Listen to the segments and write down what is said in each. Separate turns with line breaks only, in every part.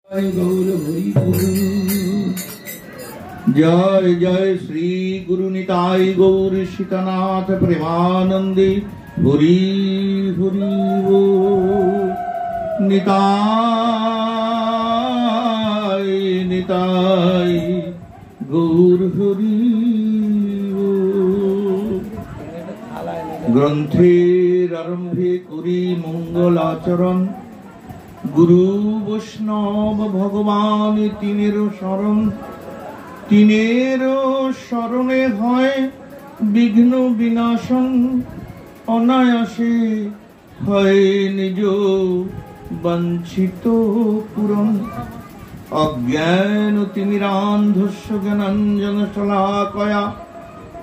जय जय श्री गुरु निताई गौर सीतानाथ प्रेमानंदे हरि हरि वो निताई निताई गौर हरि वो। ग्रंथेर आरम्भे करी मंगलाचरण गुरु वैष्णव भगवान तिनेरो शरण तिनेरो शरणे हय विघ्न विनाशन अनायासे हय निज वांछित पूरण। अज्ञान तिमिरान्धस्य ज्ञानाञ्जन शलाकया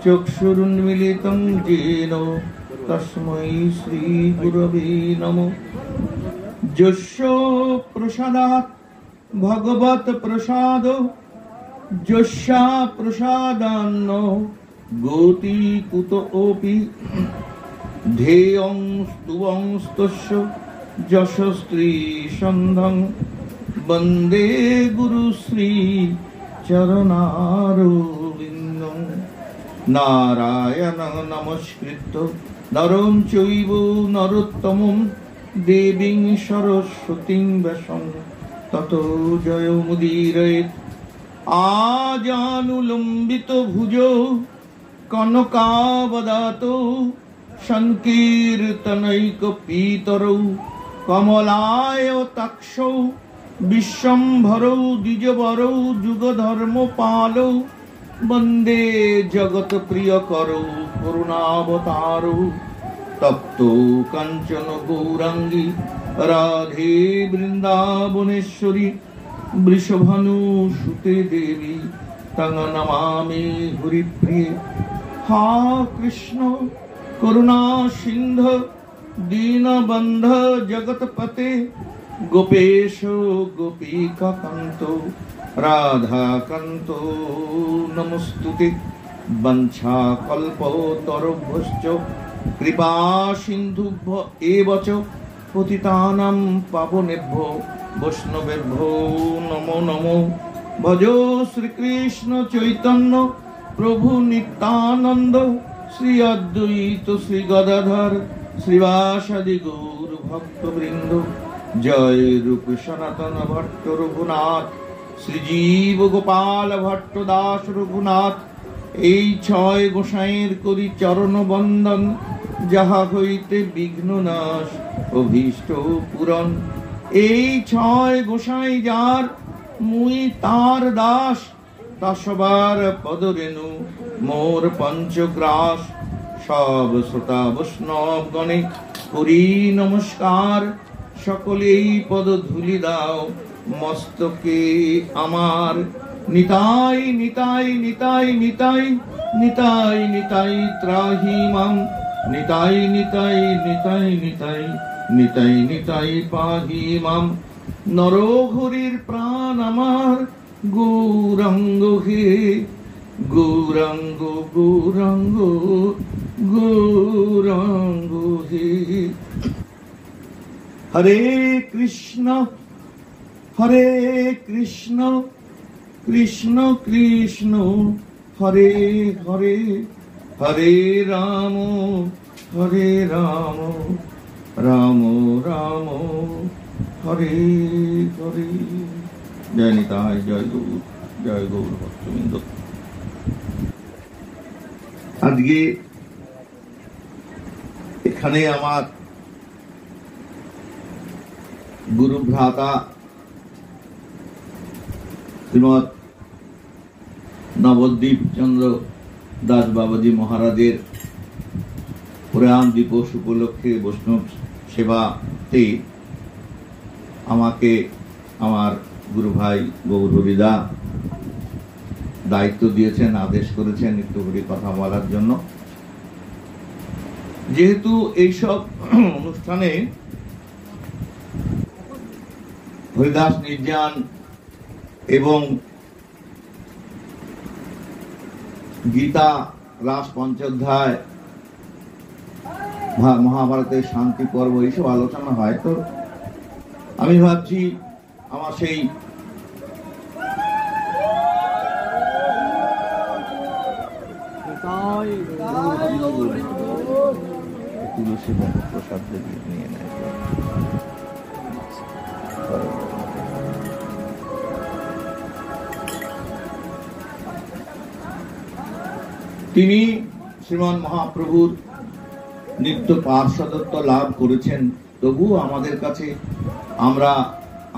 चक्षुरुन्मीलितं येन तस्मै श्री गुरवे नमः। यस्य प्रसादात् भगवत् प्रसाद यस्या प्रसादान्न गोति कुतोऽपि ध्येयं स्तुवंस्तस्य यशस्त्री सन्धं वन्दे गुरुश्री चरणारविन्दं। नारायणं नमस्कृत्य नरं चैव नरोत्तमं देवीं सरस्वतीं व्यासं ततो जयमुदीरयेत्। आजानुलम्बित भुजौ कनकावदातो संकीर्तनैकपीतरौ कमलायताक्षौ विश्वम्भरौ द्विजवरौ जुगधर्मपालौ वन्दे जगत्प्रियकरौ करुणावतारौ। तप्तो काञ्चन गौरांगी राधे वृन्दावनेश्वरी वृषभानुसुते देवी तं नमामि हरिप्रिये। हा कृष्ण करुणा सिन्धु दीनबन्ध जगत्पते गोपेश गोपिकान्तो राधाकान्तो नमोस्तुते। वंशाकल्पतरुभ्यश्च कृपा सिन्धुभ्य एव च पतितानां पावनेभ्यो वैष्णवेभ्यो नमो नमो। भजो श्रीकृष्ण चैतन्य प्रभु नित्यानंद श्री अद्वैत श्री गदाधर श्रीवासादि गौर भक्तवृंद। जय रूप सनातन भट्ट रघुनाथ श्रीजीव गोपाल भट्ट दास रघुनाथ। এই ছয় গোসাইয়ের করি চরণ বন্দন যাহা হইতে বিঘ্ন নাশ অভীষ্ট পূরণ। এই ছয় গোসাই যার মুই তার দাস তা সবার পদরেণু মোর পঞ্চগ্রাস। সব শ্রোতা বৈষ্ণব গণে করি নমস্কার সকলেই পদ ধুলি দাও মস্তকে আমার। নিতাই নিতাই নিতাই নিতাই নিতাই নিতাই ত্রাহি মাম। নিতাই নিতাই নিতাই নিতাই নিতাই নিতাই পাহি মাম। নরহরির প্রাণ আমার গৌরাঙ্গ হে গৌরাঙ্গ গৌরাঙ্গ গৌরাঙ্গ হে। হরে কৃষ্ণ কৃষ্ণ কৃষ্ণ হরে হরে হরে রাম রাম রাম হরে হরে। জয় নিতাই জয় গৌর ভক্তবৃন্দ। আজকে এখানে আমার গুরু ভ্রাতা শ্রীমৎ নবদ্বীপ চন্দ্র দাস বাবাজি মহারাজের প্রয়াণ দিবস উপলক্ষে বৈষ্ণব সেবাতে আমাকে আমার গুরু ভাই গৌর হরিদা দায়িত্ব দিয়েছেন, আদেশ করেছেন একটু করে কথা বলার জন্য। যেহেতু এইসব অনুষ্ঠানে হরিদাস নির্যান এবং গীতা রাস পঞ্চোধ্যায় মহাভারতের শান্তি পর্ব এইসব আলোচনা হয়, তো আমি ভাবছি আমার সেই তুলসী প্রসাদ নিয়ে নেয়। তিনি শ্রীমান মহাপ্রভুর নিত্য পার্ষদত্ব লাভ করেছেন, তবু আমাদের কাছে আমরা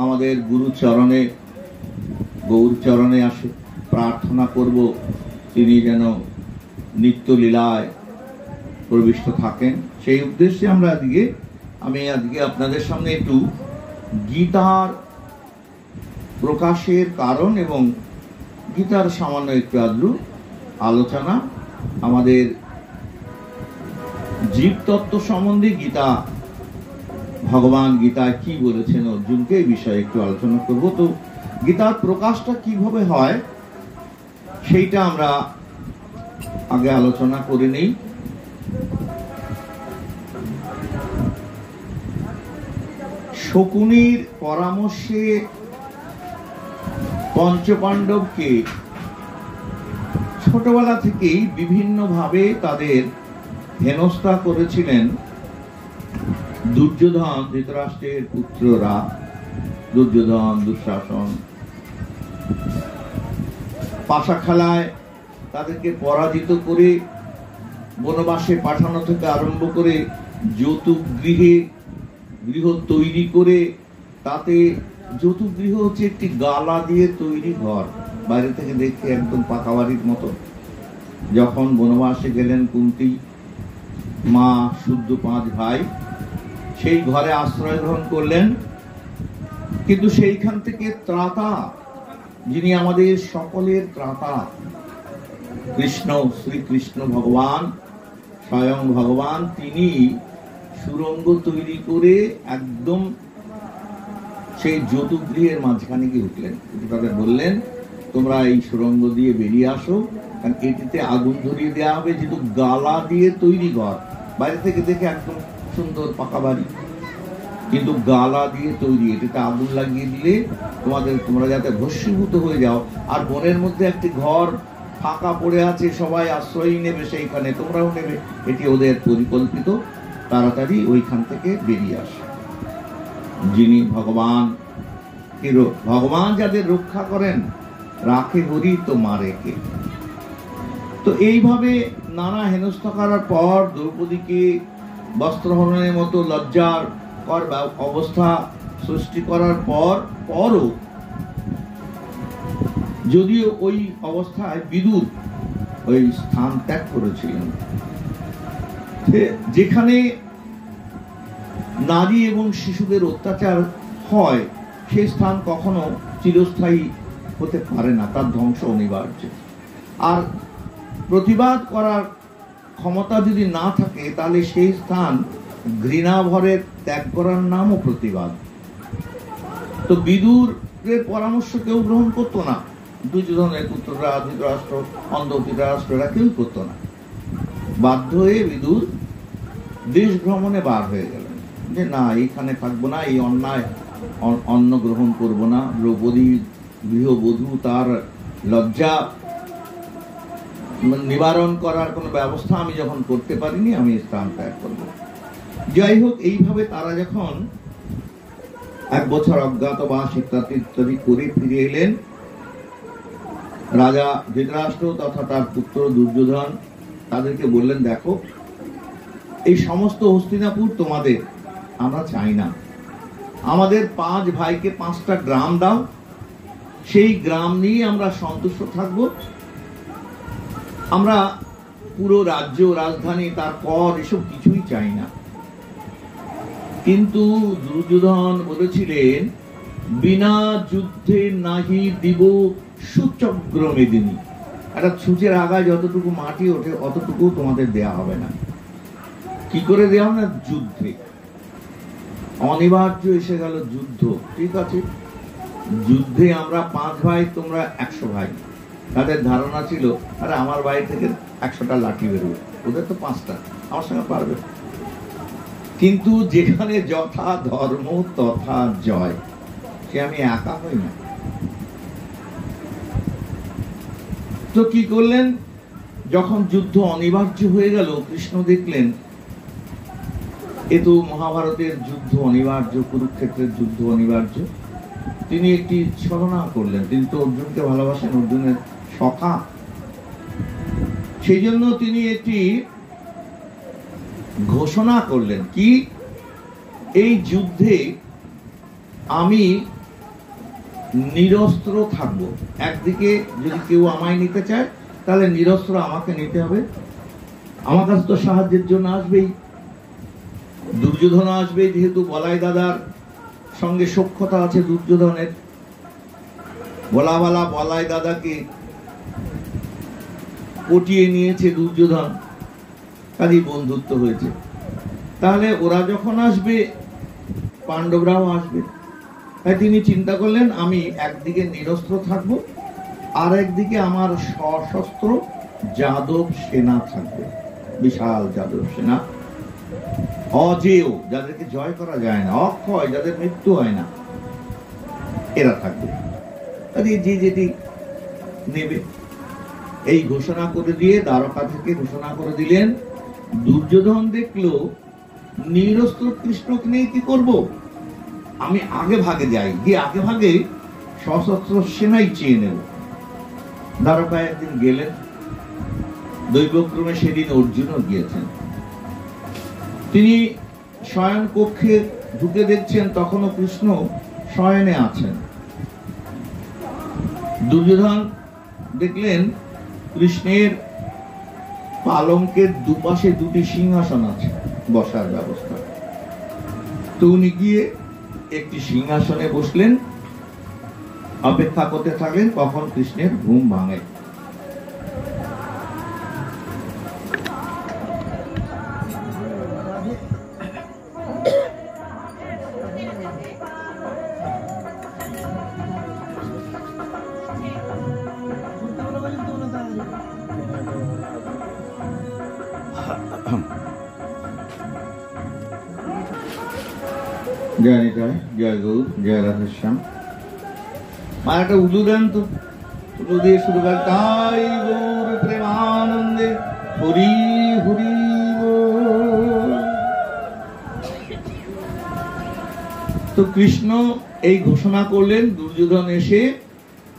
আমাদের গুরু চরণে, গৌর চরণে আসে প্রার্থনা করব তিনি যেন নিত্য লীলায় প্রবিষ্ট থাকেন। সেই উদ্দেশ্যে আমি আজকে আপনাদের সামনে একটু গীতার প্রকাশের কারণ এবং গীতার সামান্য একটু আদলু আলোচনা, আমাদের জীবতত্ত্ব সম্বন্ধে গীতা, ভগবান গীতায় কি বলেছেন অর্জুনকে, এই বিষয়ে একটু আলোচনা করব। তো গীতার প্রকাশটা কিভাবে হয় সেইটা আমরা আগে আলোচনা করে নেই। শকুনির পরামর্শে পঞ্চপাণ্ডবকে ছোটবেলা থেকেই বিভিন্নভাবে তাদের হেনস্থা করেছিলেন দুর্যোধন, ধৃতরাষ্ট্রের পুত্ররা, দুর্যোধন, দুঃশাসন। পাশা খেলায় তাদেরকে পরাজিত করে বনবাসে পাঠানো থেকে আরম্ভ করে যৌতুক গৃহ তৈরি করে, তাতে যৌতুক গৃহ হচ্ছে একটি গালা দিয়ে তৈরি ঘর, বাইরে থেকে দেখতে একদম পাকা বাড়ির মতো। যখন বনবাসে গেলেন কুন্তী মা, শুদ্ধ 5 ভাই সেই ঘরে আশ্রয় গ্রহণ করলেন। কিন্তু সেইখান থেকে ত্রাতা, যিনি আমাদের সকলের ত্রাতা, কৃষ্ণ, শ্রীকৃষ্ণ ভগবান, স্বয়ং ভগবান, তিনি সুরঙ্গ তৈরি করে একদম সেই যৌতুগৃহের মাঝখানে গিয়ে উঠলেন। তাদের বললেন, তোমরা এই সুরঙ্গ দিয়ে বেরিয়ে আসো, কারণ এটিতে আগুন ধরিয়ে দেওয়া হবে, যেহেতু গালা দিয়ে তৈরি ঘর, বাইরে থেকে দেখে একদম সুন্দর পাকা বাড়ি, কিন্তু গালা দিয়ে তৈরি, এটাতে আগুন লাগিয়ে দিলে তোমরা যাতে ভস্মীভূত হয়ে যাও। আর বনের মধ্যে একটি ঘর ফাঁকা পড়ে আছে, সবাই আশ্রয় নেবে সেইখানে, তোমরাও নেবে, এটি ওদের পরিকল্পিত। তাড়াতাড়ি ওইখান থেকে বেরিয়ে আসে। যিনি ভগবান যাদের রক্ষা করেন, রাখে হরি তো মারে কে। তো এইভাবে নানা হেনস্থা করার পর দ্রৌপদীকে বস্ত্রহরণের মতো লজ্জার অবস্থা সৃষ্টি করার পরও, যদিও ওই অবস্থায় বিদুর ওই স্থান ত্যাগ করেছিলেন, যেখানে নারী এবং শিশুদের অত্যাচার হয়, সেই স্থান কখনো চিরস্থায়ী হতে পারে না, তার ধ্বংস অনিবার্য। আর প্রতিবাদ করার ক্ষমতা যদি না থাকে, তাহলে সেই স্থান ঘৃণাভরে ত্যাগ করার নামও প্রতিবাদ। তো বিদুরের পরামর্শ কেউ গ্রহণ করতো না, দুর্যোধনের পুত্ররা, ধৃতরাষ্ট্র, অন্ধ ধৃতরাষ্ট্ররা কেউ করতো না। বাধ্য হয়ে বিদুর দেশ ভ্রমণে বার হয়ে গেলেন, যে না, এইখানে থাকবো না, এই অন্যায় অন্ন গ্রহণ করব না। দ্রৌপদী গৃহবধূ, তার লজ্জা নিবারণ করার কোনো ব্যবস্থা আমি যখন করতে পারিনি, আমি স্থান ত্যাগ করব। যাই হোক, এইভাবে তারা যখন 1 বছর অজ্ঞাতবাস ইত্যাদি করে ফিরে এলেন, রাজা ধৃতরাষ্ট্র তথা তার পুত্র দুর্যোধন তাদেরকে বললেন, দেখো, এই সমস্ত হস্তিনাপুর তোমাদের, আমরা চাই না। আমাদের 5 ভাইকে 5টা গ্রাম দাও, সেই গ্রাম নিয়ে আমরা সন্তুষ্ট থাকব। আমরা পুরো রাজ্য, রাজধানী, তার কর, এসব কিছুই চাই না। কিন্তু দুর্যোধন বলেছিলেন, বিনা যুদ্ধে নাহি দিব সুচক্র মেদিনী। একটা ছুঁচের আগায় যতটুকু মাটি ওঠে, অতটুকু তোমাদের দেয়া হবে না। কি করে দেওয়া হবে না? যুদ্ধে। অনিবার্য এসে গেল যুদ্ধ, ঠিক আছে, যুদ্ধে আমরা 5 ভাই, তোমরা 100 ভাই। তাদের ধারণা ছিল, আরে আমার বাড়ি থেকে 100টা লাঠি বেরোবে, ওদের তো 5টা, আমার সঙ্গে পারবে। কিন্তু যেখানে যথা ধর্ম তথা জয়, সে আমি একা হই না। তো কি করলেন? যখন যুদ্ধ অনিবার্য হয়ে গেল, কৃষ্ণ দেখলেন এ তো মহাভারতের যুদ্ধ অনিবার্য, কুরুক্ষেত্রের যুদ্ধ অনিবার্য। তিনি একটি ছলনা করলেন, তিনি তো অর্জুনকে ভালোবাসেন, অর্জুনের সখা। সেই জন্য তিনি একটি ঘোষণা করলেন, কি এই যুদ্ধে আমি নিরস্ত্র থাকব। একদিকে যদি কেউ আমায় নিতে চায় তাহলে নিরস্ত্র আমাকে নিতে হবে। আমার কাছে তো সাহায্যের জন্য আসবেই, দুর্যোধন আসবে, যেহেতু বলাই দাদার সঙ্গে সখ্যতা আছে দুর্যোধনের। বলাবালা বলাই দাদাকে পটিয়ে নিয়েছে দুর্যোধন, কাজেই বন্ধুত্ব হয়েছে। তাহলে ওরা যখন আসবে পাণ্ডবরাও আসবে। তাই তিনি চিন্তা করলেন আমি একদিকে নিরস্ত্র থাকব, আর একদিকে আমার সশস্ত্র যাদব সেনা থাকবে, বিশাল যাদব সেনা, অজেয়, যাদেরকে জয় করা যায় না, অক্ষয়, যাদের মৃত্যু হয় না, এরা থাকবে। যে যেটি নেবে এই ঘোষণা করে দিয়ে দ্বারকা থেকে ঘোষণা করে দিলেন। দুর্যোধন দেখলো নিরস্ত্র কৃষ্ণকে নিয়ে কি করব, আমি আগে ভাগে যাই, গিয়ে আগে ভাগে সশস্ত্র সেনাই চেয়ে নেব। দ্বারকায় একদিন গেলেন, দৈবক্রমে সেদিন অর্জুনও গিয়েছেন। তিনি শয়ন কক্ষে ঢুকে দেখছেন তখনও কৃষ্ণ শয়নে আছেন। দুর্যোধন দেখলেন কৃষ্ণের পালঙ্কের দুপাশে দুটি সিংহাসন আছে, বসার ব্যবস্থা। তো উনি গিয়ে একটি সিংহাসনে বসলেন, অপেক্ষা করতে থাকলেন কখন কৃষ্ণের ঘুম ভাঙে। জয় নিতাই, জয় গৌর, জয় রাধেশ্যাম। আর একটা উলু দেন তো, উলু দিয়ে শুরু করেন, তাই গৌর প্রেমানন্দে হরি হরি বল। তো কৃষ্ণ এই ঘোষণা করলেন, দুর্যোধন এসে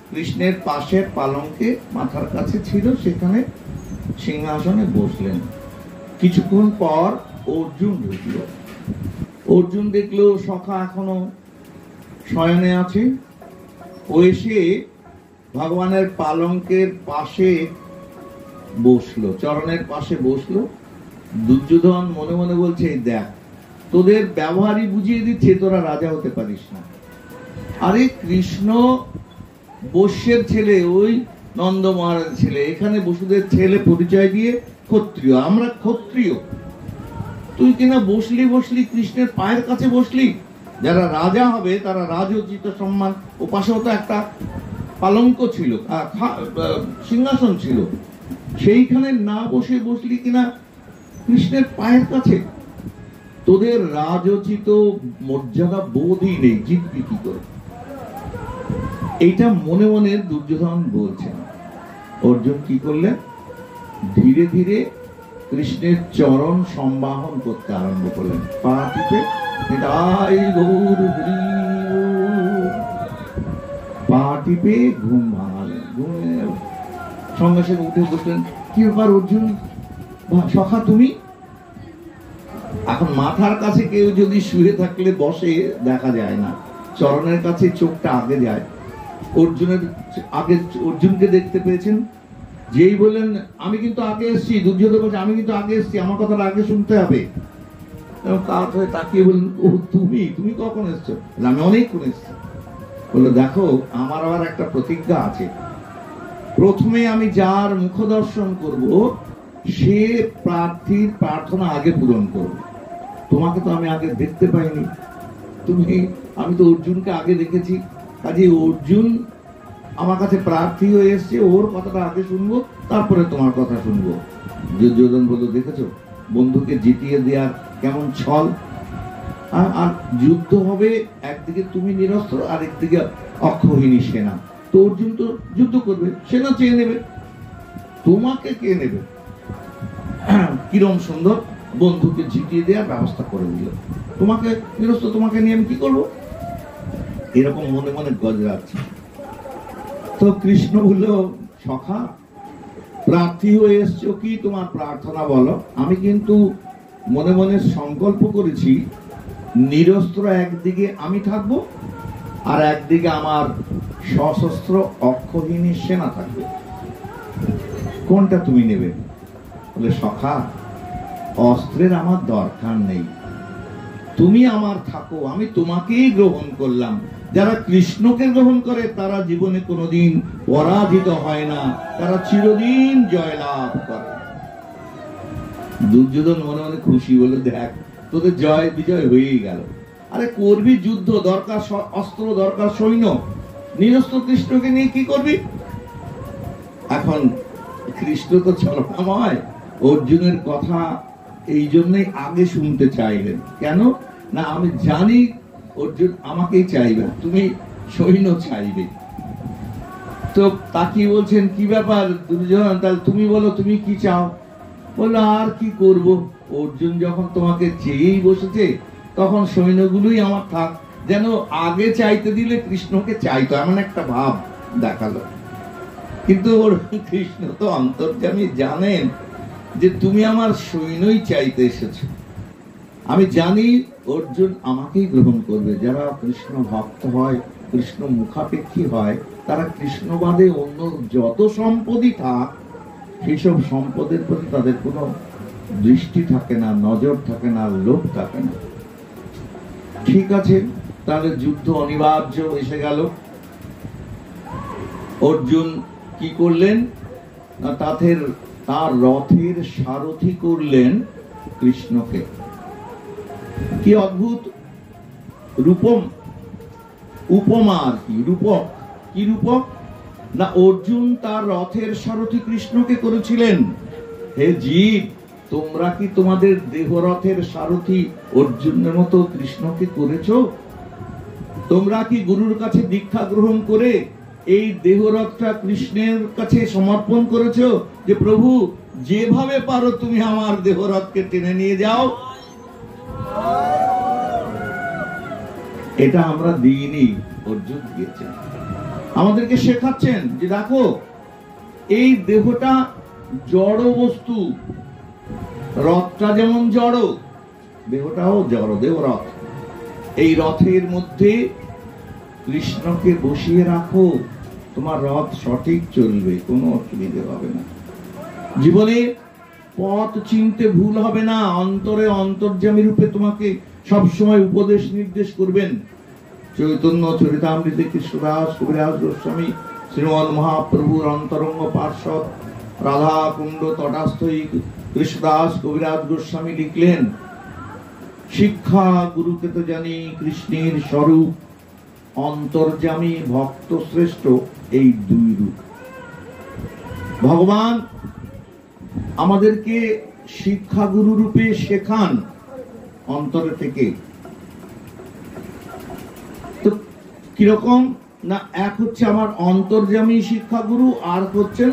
কৃষ্ণের পাশের পালঙ্কে মাথার কাছে ছিল, সেখানে সিংহাসনে বসলেন। কিছুক্ষণ পর অর্জুন ঢুকল। অর্জুন দেখলো সখা এখনো শয়নে আছে। ও এসে ভগবানের পালঙ্কের পাশে বসলো, চরণের পাশে বসলো। দুর্যোধন মনে মনে বলছে, দেখ তোদের ব্যবহারই বুঝিয়ে দিচ্ছে তোরা রাজা হতে পারিস না। আরে কৃষ্ণ বৈশ্যের ছেলে, ওই নন্দ মহারাজের ছেলে, এখানে বসুদের ছেলে পরিচয় দিয়ে ক্ষত্রিয়, আমরা ক্ষত্রিয়। তুই কিনা বসলি কৃষ্ণের পায়ের কাছে বসলি। যারা রাজা হবে তারা রাজোচিত সম্মান, ও পাশেও তো একটা পালঙ্ক ছিল, সিংহাসন ছিল, সেইখানে না বসলি কিনা কৃষ্ণের পায়ের কাছে। তোদের রাজোচিত মর্যাদা বোধই নেই, জিতবি কি করে? এইটা মনে মনে দুর্যোধন বলছেন। অর্জুন কি করলেন, ধীরে ধীরে কৃষ্ণের চরণ সম্বাহন করতে আরম্ভ করলেন, পা টিপে পা টিপে ঘুম ভাঙালেন। সঙ্গে সঙ্গে উঠে বসলেন, কি ব্যাপার অর্জুন সখা তুমি? এখন মাথার কাছে কেউ যদি শুয়ে থাকলে বসে দেখা যায় না, চরণের কাছে চোখটা আগে যায়। অর্জুনকে দেখতে পেয়েছেন, যেই বললেন আমি কিন্তু আগে এসছি, দুর্যোধন বলছে আমি কিন্তু আগে এসছি, আমার কথাটা আগে শুনতে হবে। কাত হয়ে তাকিয়ে বললেন, ও তুমি কখন এসছো? আমি অনেকক্ষণ এসছি। বললো, দেখো আমার আবার একটা প্রতিজ্ঞা আছে, প্রথমে আমি যার মুখ দর্শন করব সে প্রার্থীর প্রার্থনা আগে পূরণ করব। তোমাকে তো আমি আগে দেখতে পাইনি, আমি তো অর্জুনকে আগে দেখেছি, কাজে অর্জুন আমার কাছে প্রার্থী হয়ে এসছে, ওর কথাটা আগে শুনবো, তারপরে তোমার কথা শুনবো। দুর্যোধন বলল, দেখেছো বন্ধুকে জিতিয়ে দেওয়ার কেমন ছল। আর যুদ্ধ হবে, একদিকে তুমি নিরস্ত্র, আর একদিকে অক্ষৌহিনী সেনা। তো অর্জুন তো যুদ্ধ করবে, সেনা চেয়ে নেবে। তোমাকে কে নেবে? কিরম সুন্দর বন্ধুকে জিতিয়ে দেওয়ার ব্যবস্থা করে দিল। তোমাকে নিরস্ত, তোমাকে নিয়ে আমি কি করবো? এরকম মনে মনে গজরাচ্ছে। তো কৃষ্ণ বলল, সখা, প্রার্থী হয়ে এসছো কি, তোমার প্রার্থনা বলো। আমি কিন্তু মনে মনে সংকল্প করেছি, নিরস্ত্র একদিকে আমি থাকবো, আর একদিকে আমার সশস্ত্র অক্ষহীনী সেনা থাকবে। কোনটা তুমি নেবে? বলে, সখা, অস্ত্রের আমার দরকার নেই, তুমি আমার থাকো, আমি তোমাকেই গ্রহণ করলাম। যারা কৃষ্ণকে গ্রহণ করে তারা জীবনে কোনোদিন পরাজিত হয় না, তারা চিরদিন জয়লাভ করে। দুর্যোধন মনে মনে খুশি, বলে, দেখ তোদের জয় বিজয় হয়েই গেল। আরে করবি যুদ্ধ, দরকার অস্ত্র, দরকার সৈন্য, নিরস্ত্র কৃষ্ণকে নিয়ে কি করবি? এখন কৃষ্ণ তো ছলনাময়, অর্জুনের কথা এই জন্যই আগে শুনতে চাইলেন। কেন না, আমি জানি অর্জুন আমাকেই চাইবে, তুমি সৈন্য চাইবে। তো তাকে বলছেন, কি ব্যাপার দুর্যোধন, তাহলে তুমি বলো, তুমি কি চাও? বললো, আর কি করব, অর্জুন যখন তোমাকে চেয়েই বসেছে তখন সৈন্যগুলোই আমার থাক। যেন আগে চাইতে দিলে কৃষ্ণকে চাইতো, এমন একটা ভাব দেখালো। কিন্তু কৃষ্ণ তো অন্তর্যামী, জানেন যে তুমি আমার সৈন্যই চাইতে এসেছো। আমি জানি অর্জুন আমাকেই গ্রহণ করবে। যারা কৃষ্ণ ভক্ত হয়, কৃষ্ণ মুখাপেক্ষী হয়, তারা কৃষ্ণবাদে অন্য যত সম্পদই থাক, সেসব সম্পদের প্রতি তাদের কোনো দৃষ্টি থাকে না, নজর থাকে না, লোভ থাকে না। ঠিক আছে, তাহলে যুদ্ধ অনিবার্য এসে গেল। অর্জুন কি করলেন না, তার রথের সারথি করলেন কৃষ্ণকে। কি অদ্ভুত রূপম, উপমা আর কি, রূপক। কি রূপক না, অর্জুন তার রথের সারথি কৃষ্ণকে করেছিলেন। হে জীব, তোমরা কি তোমাদের দেহরথের সারথি অর্জুনের মতো কৃষ্ণকে করেছো? তোমরা কি গুরুর কাছে দীক্ষা গ্রহণ করে এই দেহরথটা কৃষ্ণের কাছে সমর্পণ করেছো, যে প্রভু যেভাবে পারো তুমি আমার দেহরথকে টেনে নিয়ে যাও? এটা আমরা দিইনি, অর্জুন দিয়েছেন। আমাদেরকে শেখাচ্ছেন যে দেখো, এই দেহটা জড় বস্তু, রথটা যেমন জড়, দেহটাও জড়, দেহরথ। এই রথের মধ্যে কৃষ্ণকে বসিয়ে রাখো, তোমার রথ সঠিক চলবে, কোনো অসুবিধা হবে না। জীবনে পথ চিনতে ভুল হবে না, অন্তরে অন্তর্যামী রূপে তোমাকে সবসময় উপদেশ নির্দেশ করবেন। চৈতন্য চরিতামৃতে কৃষ্ণদাস কবিরাজ গোস্বামী শ্রীমদ মহাপ্রভুর অন্তরঙ্গ পার্ষদ রাধা কুণ্ড তটাস্থই কৃষ্ণদাস কবিরাজ গোস্বামী লিখলেন, শিক্ষা গুরুকে তো জানি কৃষ্ণের স্বরূপ, অন্তর্যামী ভক্ত শ্রেষ্ঠ এই দুই রূপ। ভগবান আমাদেরকে শিক্ষা গুরু রূপে শেখান অন্তরে থেকে। তো কিরকম না, এক হচ্ছে আমার অন্তর্যামী শিক্ষাগুরু, আর হচ্ছেন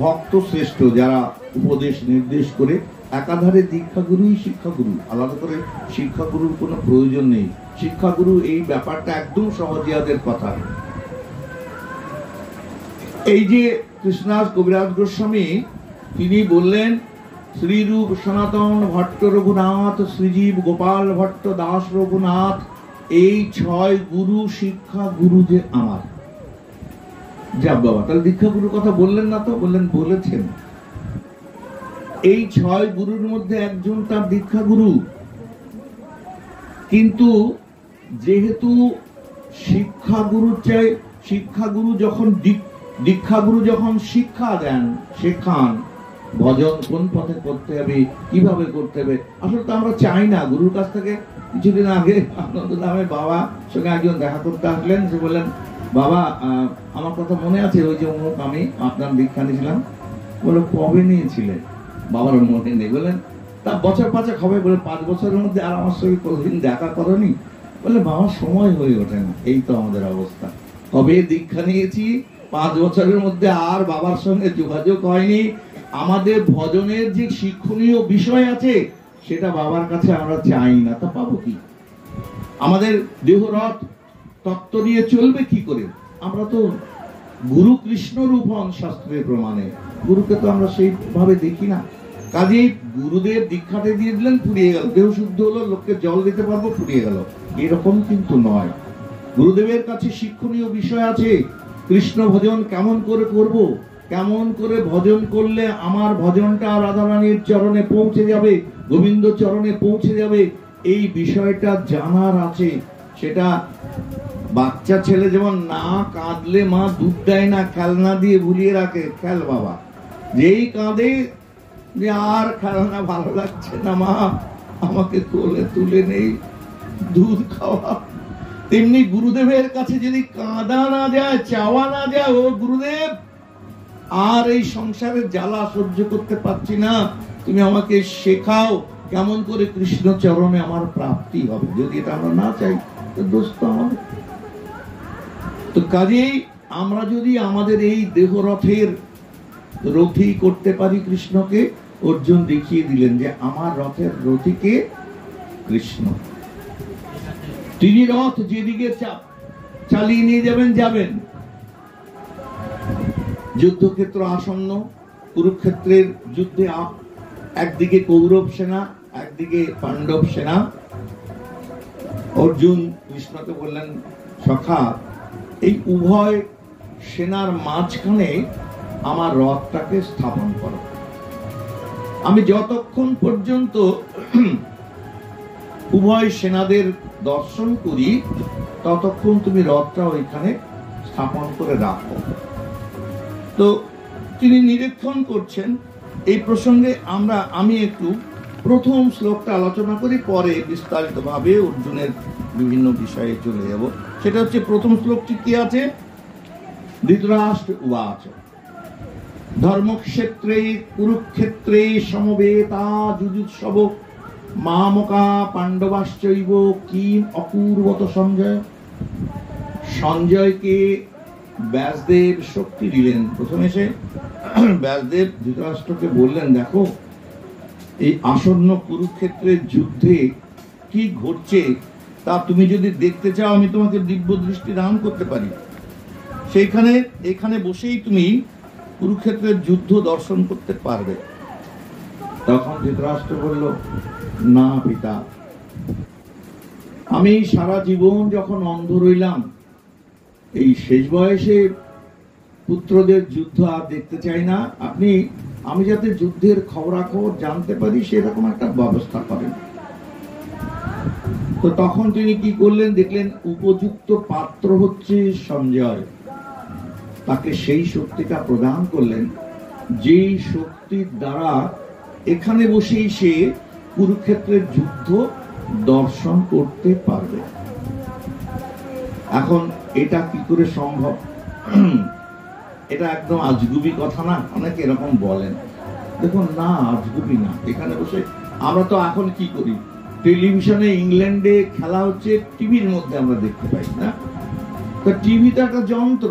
ভক্ত শ্রেষ্ঠ, যারা উপদেশ নির্দেশ করে। একাধারে দীক্ষাগুরুই শিক্ষাগুরু, আলাদা করে শিক্ষাগুরুর কোনো প্রয়োজন নেই। শিক্ষাগুরু এই ব্যাপারটা একদম সহজিয়াদের কথা। এই যে কৃষ্ণদাস কবিরাজ গোস্বামী, তিনি বললেন, শ্রীরূপ সনাতন ভট্ট রঘুনাথ, শ্রীজীব গোপাল ভট্ট দাস রঘুনাথ, এই 6 গুরু শিক্ষা গুরু যে আমার। যা বাবা, তাহলে দীক্ষা গুরুর কথা বললেন না তো? বললেন, বলেছেন। এই 6 গুরুর মধ্যে একজন তার দীক্ষা গুরু। কিন্তু যেহেতু শিক্ষাগুরু চাই, শিক্ষাগুরু যখন দীক্ষাগুরু যখন শিক্ষা দেন, শেখান, ভজন কোন পথে করতে হবে, কিভাবে করতে হবে, আসলে তো আমরা চাই না। গুরুর কাছ থেকে কিছুদিন আগে আনন্দধামের বাবা সঙ্গে একজন দেখা করতে আসলেন। সে বললেন, বাবা আমার কথা মনে আছে, ওই যে অমুক আমি আপনার দীক্ষা নিয়েছিলাম। বলে, কবে নিয়েছিলেন? বাবার মনে নেই। বললেন, তা বছর 5 হবে। বলে, 5 বছরের মধ্যে আর আমার সঙ্গে কোনদিন দেখা করনি? বলে, বাবার সময় হয়ে ওঠে না। এই তো আমাদের অবস্থা। কবে দীক্ষা নিয়েছি 5 বছরের মধ্যে আর বাবার সঙ্গে যোগাযোগ হয়নি। আমাদের ভজনের যে শিক্ষণীয় বিষয় আছে সেটা বাবার কাছে আমরা চাই না, তা পাবো কি? আমাদের দেহরথ তত্ত্ব নিয়ে চলবে কি করে? আমরা তো গুরু কৃষ্ণ রূপ হন শাস্ত্রের প্রমাণে, গুরুকে তো আমরা সেইভাবে দেখি না। কাজেই গুরুদেব দীক্ষাতে দিয়ে দিলেন, ফুরিয়ে গেল, দেহ শুদ্ধ হলো, লোককে জল দিতে পারবো, ফুরিয়ে গেল, এরকম কিন্তু নয়। গুরুদেবের কাছে শিক্ষণীয় বিষয় আছে। কৃষ্ণ ভজন কেমন করে করব, কেমন করে ভজন করলে আমার ভজনটা রাধারানীর চরণে পৌঁছে যাবে, গোবিন্দ চরণে পৌঁছে যাবে, এই বিষয়টা জানার আছে। সেটা বাচ্চা ছেলে যেমন না কাঁদলে মা দুধ দেয় না, খেলনা দিয়ে ভুলিয়ে রাখে, খেল বাবা, যেই কাঁদে যে আর খেলনা ভালো লাগছে না মা, আমাকে কোলে তুলে নেই, দুধ খাওয়া। তেমনি গুরুদেবের কাছে যদি কাঁদা না যায়, চাওয়া না যায়, ও গুরুদেব আর এই সংসারের জ্বালা সহ্য করতে পারছি না, তুমি আমাকে শেখাও কেমন করে কৃষ্ণ চরণে আমার প্রাপ্তি হবে। যদি এটা আমরা না চাই তো দোষ তো আমাদের। তো কাজেই আমরা যদি আমাদের এই দেহরথের রথী করতে পারি কৃষ্ণকে, অর্জুন দেখিয়ে দিলেন যে আমার রথের রথীকে কৃষ্ণ, তিনি রথ যেদিকে চালিয়ে নিয়ে যাবেন যাবেন। যুদ্ধক্ষেত্র আসন্ন, কুরুক্ষেত্রের যুদ্ধে একদিকে কৌরব সেনা, একদিকে পাণ্ডব সেনা। অর্জুন কৃষ্ণকে বললেন, সখা এই উভয় সেনার মাঝখানে আমার রথটাকে স্থাপন করো। আমি যতক্ষণ পর্যন্ত উভয় সেনাদের দর্শন করি ততক্ষণ তুমি রথটা ওইখানে স্থাপন করে রাখো। তো তিনি নিরীক্ষণ করছেন। এই প্রসঙ্গে আমি একটু প্রথম শ্লোকটা আলোচনা করি, পরে বিস্তারিতভাবে অর্জুনের বিভিন্ন বিষয়ে চলে যাব। সেটা হচ্ছে প্রথম শ্লোকটি কি আছে? ধৃতরাষ্ট্র উবাচ ধর্মক্ষেত্রে কুরুক্ষেত্রে সমবেতা যুযুৎসব মামকা পাণ্ডবাশ্চৈব কিম অপূর্বত সঞ্জয়। সঞ্জয়কে ব্যাসদেব শক্তি দিলেন। প্রথমে সে ব্যাসদেব ধৃতরাষ্ট্রকে বললেন, দেখো এই আসন্ন কুরুক্ষেত্রের যুদ্ধে কি ঘটছে তা তুমি যদি দেখতে চাও আমি তোমাকে দিব্য দৃষ্টি দান করতে পারি। সেইখানে এখানে বসেই তুমি কুরুক্ষেত্রের যুদ্ধ দর্শন করতে পারবে। তখন ধৃতরাষ্ট্র বলল, না পিতা, আমি সারা জীবন যখন অন্ধ রইলাম, এই শেষ বয়সে পুত্রদের যুদ্ধ আর দেখতে চাই না। আমি যাতে যুদ্ধের খবরাখবর জানতে পারি সেরকম একটা ব্যবস্থা করেন। তো তখন তিনি কি করলেন দেখলেন, উপযুক্ত পাত্র হচ্ছে সঞ্জয়, তাকে সেই শক্তিটা প্রদান করলেন যেই শক্তির দ্বারা এখানে বসেই সে কুরুক্ষেত্রের যুদ্ধ দর্শন করতে পারবে। এখন এটা কি করে সম্ভব? এটা একদম আজগুবি কথা না? অনেকে এরকম বলেন। দেখুন না, আজগুবি না। এখানে বসে আমরা তো এখন কি করি, টেলিভিশনে ইংল্যান্ডে খেলা হচ্ছে, টিভির মধ্যে আমরা দেখতে পাই না? তো টিভিটা একটা যন্ত্র।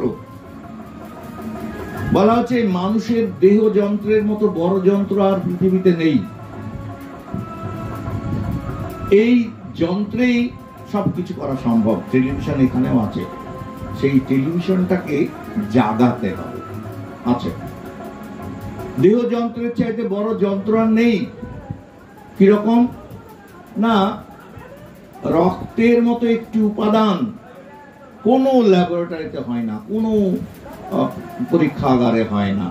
বলা হচ্ছে মানুষের দেহ যন্ত্রের মতো বড় যন্ত্র আর পৃথিবীতে নেই। এই যন্ত্রেই সবকিছু করা সম্ভব। টেলিভিশন এখানেও আছে, সেই টেলিভিশনটাকে জাগাতে হবে। আচ্ছা, দেহ যন্ত্রের চাইতে বড় যন্ত্র আর নেই। কিরকম না, রক্তের মতো একটি উপাদান কোনো ল্যাবরেটরিতে হয় না, কোনো পরীক্ষাগারে হয় না,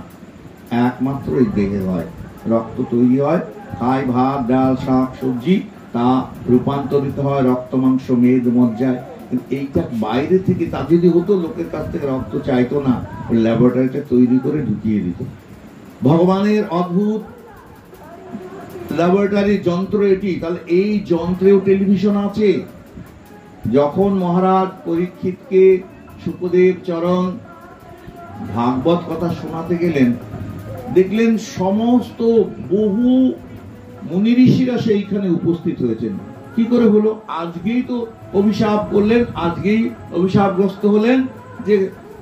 একমাত্র এই দেহে হয়। রক্ত তৈরি হয়, খায় ভাত ডাল শাক সবজি, তা রূপান্তরিত হয় রক্ত মাংস মেদ মজ্জায়। এইটা বাইরে থেকে, তা যদি হতো লোকের কাছ থেকে রক্ত চাইতো না, ল্যাবরেটরিতে তৈরি করে ঢুকিয়ে দিত। ভগবানের অদ্ভুত ল্যাবরেটরি যন্ত্র এটি। তাহলে এই যন্ত্রেও টেলিভিশন আছে। যখন মহারাজ পরীক্ষিতকে শুকদেব চরণ ভাগবত কথা শোনাতে গেলেন, দেখলেন সমস্ত বহু মুনি ঋষিরা সেইখানে উপস্থিত হয়েছেন। কি করে হলো? আজকেই তো অভিশাপ করলেন, আজকেই অভিশাপগ্রস্ত হলেন যে